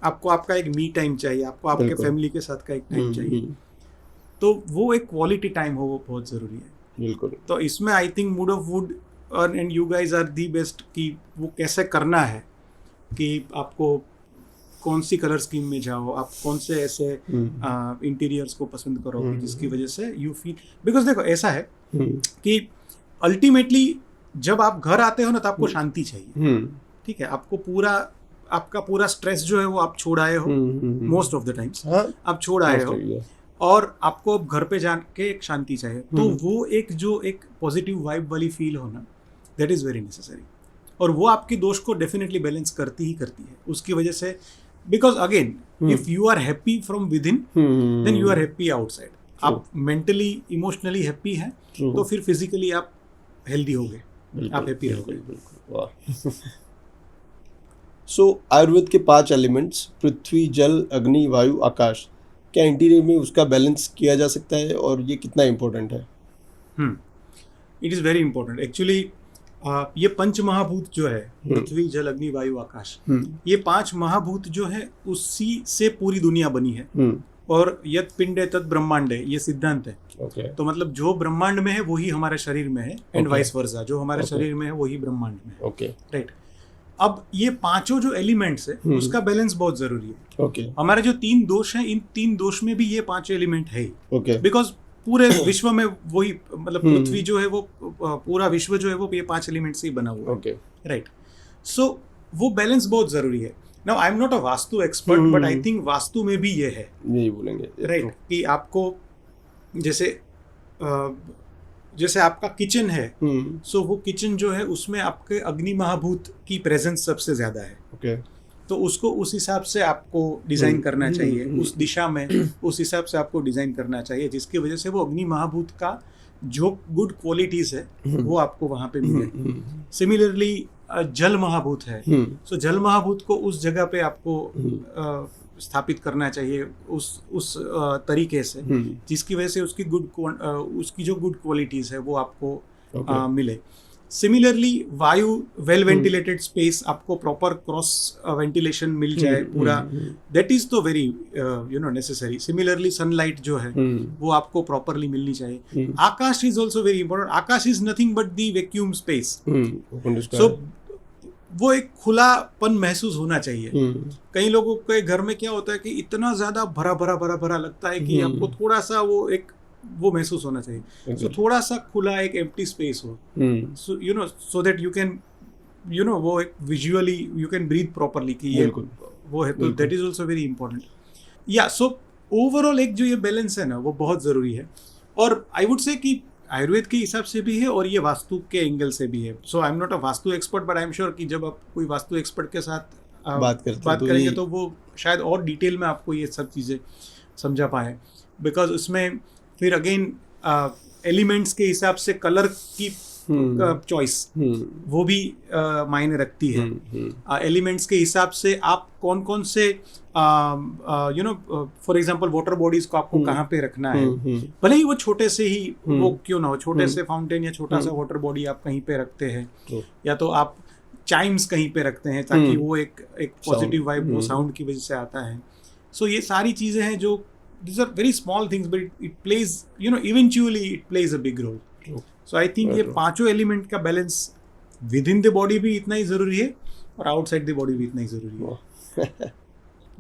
आपको आपका एक मी टाइम चाहिए, आपको आपके फैमिली के साथ का एक टाइम चाहिए. तो वो एक क्वालिटी टाइम हो, वो बहुत जरूरी है. बिल्कुल. तो इसमें I think mood of wood and you guys are the best कि वो कैसे करना है, कि आपको कौन सी कलर स्कीम में जाओ, आप कौन से ऐसे इंटीरियर्स को पसंद करो जिसकी वजह से यू फील. बिकॉज देखो ऐसा है कि अल्टीमेटली जब आप घर आते हो ना तो आपको शांति चाहिए. ठीक है, आपका पूरा स्ट्रेस जो है वो आप छोड़ आए हो, मोस्ट ऑफ द टाइम्स आप छोड़ आए हो, और आपको अब घर पे जाके एक शांति चाहिए. तो वो एक पॉजिटिव वाइब वाली फील होना, दैट इज वेरी नेसेसरी. और वो आपकी दोष को डेफिनेटली बैलेंस करती है. उसकी वजह से, because again if you are happy from within then you are happy outside. आप मेंटली इमोशनली हैप्पी हैं तो फिर फिजिकली आप हेल्दी हो गए, आप हैप्पी रहोगे. सो आयुर्वेद के 5 एलिमेंट्स पृथ्वी, जल, अग्नि, वायु, आकाश, क्या इंटीरियर में उसका बैलेंस किया जा सकता है और ये कितना इम्पोर्टेंट है? It is very important actually. ये 5 महाभूत जो है, पृथ्वी, जल, अग्नि, वायु, आकाश, ये 5 महाभूत जो है उसी से पूरी दुनिया बनी है. और यत् पिंडे तत् ब्रह्मांडे, ये सिद्धांत है. तो मतलब जो ब्रह्मांड में है वही हमारे शरीर में है, एंड वाइस वर्सा, जो हमारे शरीर में है वही ब्रह्मांड में है. राइट. अब ये 5 जो एलिमेंट्स है उसका बैलेंस बहुत जरूरी है. हमारे जो 3 दोष हैं, इन 3 दोष में भी ये 5 एलिमेंट है ही. बिकॉज पूरे विश्व में वही, मतलब पृथ्वी जो है वो, पूरा विश्व जो है वो ये 5 एलिमेंट से ही बना हुआ है. राइट. सो वो बैलेंस बहुत जरूरी है. Now I am not a vastu expert, but I think vastu में भी ये है, यही बोलेंगे. राइट. कि आपको जैसे आपका किचन है, सो वो किचन जो है उसमें आपके अग्नि महाभूत की प्रेजेंस सबसे ज्यादा है. तो उसको उस हिसाब से आपको डिजाइन करना चाहिए, उस दिशा में उस हिसाब से आपको डिजाइन करना चाहिए, जिसकी वजह से वो अग्नि महाभूत का जो गुड क्वालिटीज है वो आपको वहां पे मिले. सिमिलरली जल महाभूत है, सो जल महाभूत को उस जगह पे आपको स्थापित करना चाहिए उस तरीके से, जिसकी वजह से उसकी जो गुड क्वालिटीज है वो आपको मिले। सिमिलरली वायु, वेल वेंटिलेटेड स्पेस, आपको प्रॉपर क्रॉस वेंटिलेशन मिल जाए पूरा, दैट इज तो वेरी नेसेसरी। सिमिलरली सनलाइट जो है वो आपको प्रॉपरली मिलनी चाहिए। आकाश इज ऑल्सो वेरी इंपॉर्टेंट। आकाश is nothing but the vacuum space. So वो एक खुलापन महसूस होना चाहिए। कई लोगों के घर में क्या होता है कि इतना ज्यादा भरा भरा लगता है कि आपको थोड़ा सा वो महसूस होना चाहिए। सो थोड़ा सा खुला एक एम्प्टी स्पेस हो, सो दैट यू कैन वो एक visually you can breathe properly कि ये वो है, तो that is also very important. या सो ओवरऑल एक जो ये बैलेंस है ना वो बहुत जरूरी है। और आई वुड से कि आयुर्वेद के हिसाब से भी है और ये वास्तु के एंगल से भी है। So I am not a vastu expert, but I am sure कि जब आप कोई वास्तु एक्सपर्ट के साथ बात करेंगे तो वो शायद और डिटेल में आपको ये सब चीज़ें समझा पाए। बिकॉज उसमें फिर अगेन एलिमेंट्स के हिसाब से कलर की चॉइस वो भी मायने रखती है। एलिमेंट्स के हिसाब से आप कौन कौन से फॉर एग्जांपल वाटर बॉडीज को आपको कहाँ पे रखना है, भले ही वो छोटे से ही वो क्यों ना हो, छोटे से फाउंटेन या छोटा सा वाटर बॉडी आप कहीं पे रखते हैं, या तो आप चाइम्स कहीं पे रखते हैं ताकि वो एक पॉजिटिव वाइब वो साउंड की वजह से आता है। सो ये सारी चीजें हैं जो these are very small things but it plays eventually it plays a big role. So I think ये पांचों एलिमेंट का balance with in the body भी इतना ही जरूरी है और आउटसाइड द बॉडी भी इतना ही जरूरी है।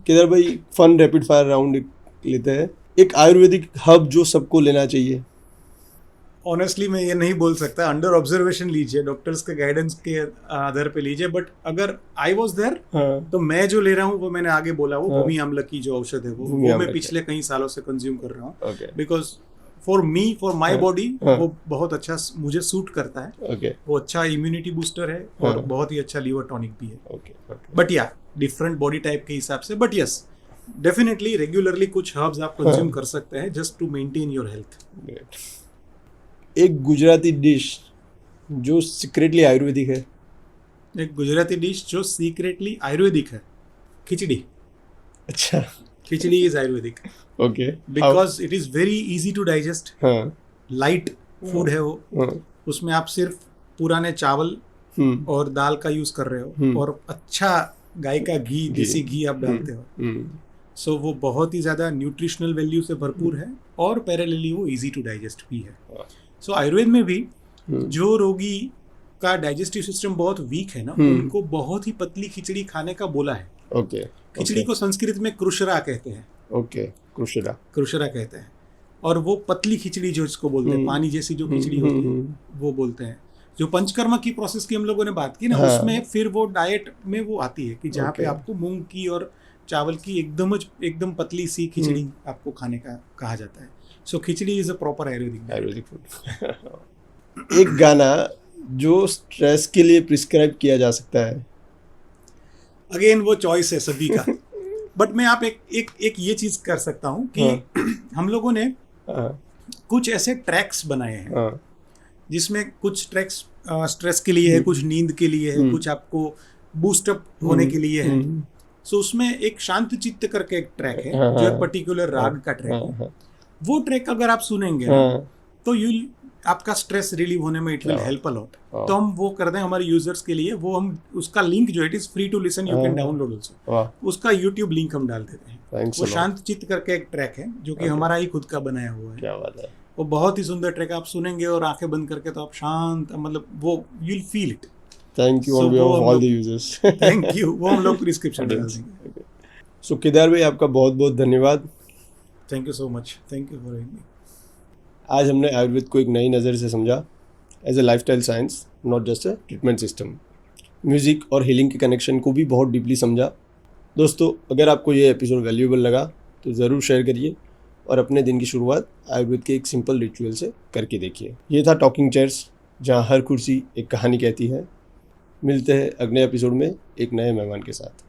केदार भाई, फन रैपिड फायर राउंड लेते हैं। एक आयुर्वेदिक हब जो सबको लेना चाहिए। ऑनेस्टली मैं ये नहीं बोल सकता, अंडर ऑब्जर्वेशन लीजिए, डॉक्टर्स के गाइडेंस के आधार पे लीजिए। बट अगर आई वाज देयर तो मैं जो ले रहा हूँ वो मैंने आगे बोला, वो भूमि आम्ल की जो औषध है वो मैं पिछले कई सालों से कंज्यूम कर रहा हूँ। बिकॉज फॉर माई बॉडी वो बहुत अच्छा मुझे सूट करता है। वो अच्छा इम्यूनिटी बूस्टर है और बहुत ही अच्छा लीवर टॉनिक भी है। बट या डिफरेंट बॉडी टाइप के हिसाब से, बट यस डेफिनेटली रेगुलरली कुछ हर्ब्स आप कंज्यूम कर सकते हैं just to maintain your health. एक गुजराती डिश जो सीक्रेटली आयुर्वेदिक है। एक गुजराती डिश जो सीक्रेटली आयुर्वेदिक है, खिचड़ी। अच्छा, khichdi is Ayurvedic. Okay, because it is very easy to digest, light food है वो। उसमें आप सिर्फ पुराने चावल और दाल का यूज कर रहे हो और अच्छा गाय का घी, देसी घी आप डालते हो। सो वो बहुत ही ज्यादा न्यूट्रिशनल वैल्यू से भरपूर है और पैरेलली वो इजी टू डाइजेस्ट भी है। सो आयुर्वेद में भी जो रोगी का डाइजेस्टिव सिस्टम बहुत वीक है ना, उनको बहुत ही पतली खिचड़ी खाने का बोला है। खिचड़ी को संस्कृत में कृशरा कहते हैं। कृशरा कहते हैं। और वो पतली खिचड़ी जो इसको बोलते हैं, पानी जैसी जो खिचड़ी होती है वो बोलते हैं। जो पंचकर्मा की प्रोसेस की हम लोगों ने बात की ना, उसमें फिर वो डाइट में वो आती है कि जहाँ पे आपको मूंग की और चावल की एकदम पतली सी खिचड़ी आपको खाने का कहा जाता है। So khichdi is a proper Ayurvedic food. एक गाना जो स्ट्रेस के लिए प्रिस्क्राइब किया जा सकता है। अगेन वो चॉइस है सभी का। बट मैं आप एक ये चीज कर सकता हूँ कि हम लोगों ने कुछ ऐसे ट्रैक्स बनाए हैं जिसमें कुछ ट्रैक्स स्ट्रेस के लिए है, कुछ नींद के लिए है, कुछ आपको बूस्ट अप होने के लिए है। सो उसमें एक शांत चित्त करके एक ट्रैक है जो एक पर्टिकुलर राग का ट्रैक है। वो ट्रैक अगर आप सुनेंगे तो आपका स्ट्रेस रिलीव होने में it will help a lot. तो हम वो कर दें हमारे यूजर्स के लिए, वो हम उसका लिंक जो it is free to listen, you can download also, उसका यूट्यूब लिंक हम डाल देते हैं। वो शांत चित्त करके एक ट्रैक है जो कि हमारा ही खुद का बनाया हुआ है। क्या बात है। वो बहुत ही सुंदर ट्रैक, आप सुनेंगे और आंखें बंद करके तो आप शांत, मतलब वो you will feel it. Thank you on behalf of all the users. Thank you. वो हम लोग प्रिस्क्रिप्शन डाल देंगे। सो केदार भाई, आपका बहुत बहुत धन्यवाद। Thank you so much. Thank you for having me. आज हमने आयुर्वेद को एक नई नज़र से समझा, as a lifestyle science, not just a treatment system. Music और हीलिंग के कनेक्शन को भी बहुत डीपली समझा। दोस्तों, अगर आपको ये एपिसोड वैल्यूएबल लगा तो ज़रूर शेयर करिए और अपने दिन की शुरुआत आयुर्वेद के एक सिंपल रिचुअल से करके देखिए। ये था टॉकिंग चेयर्स, जहाँ हर कुर्सी एक कहानी कहती है। मिलते हैं अगले एपिसोड में एक नए मेहमान के साथ।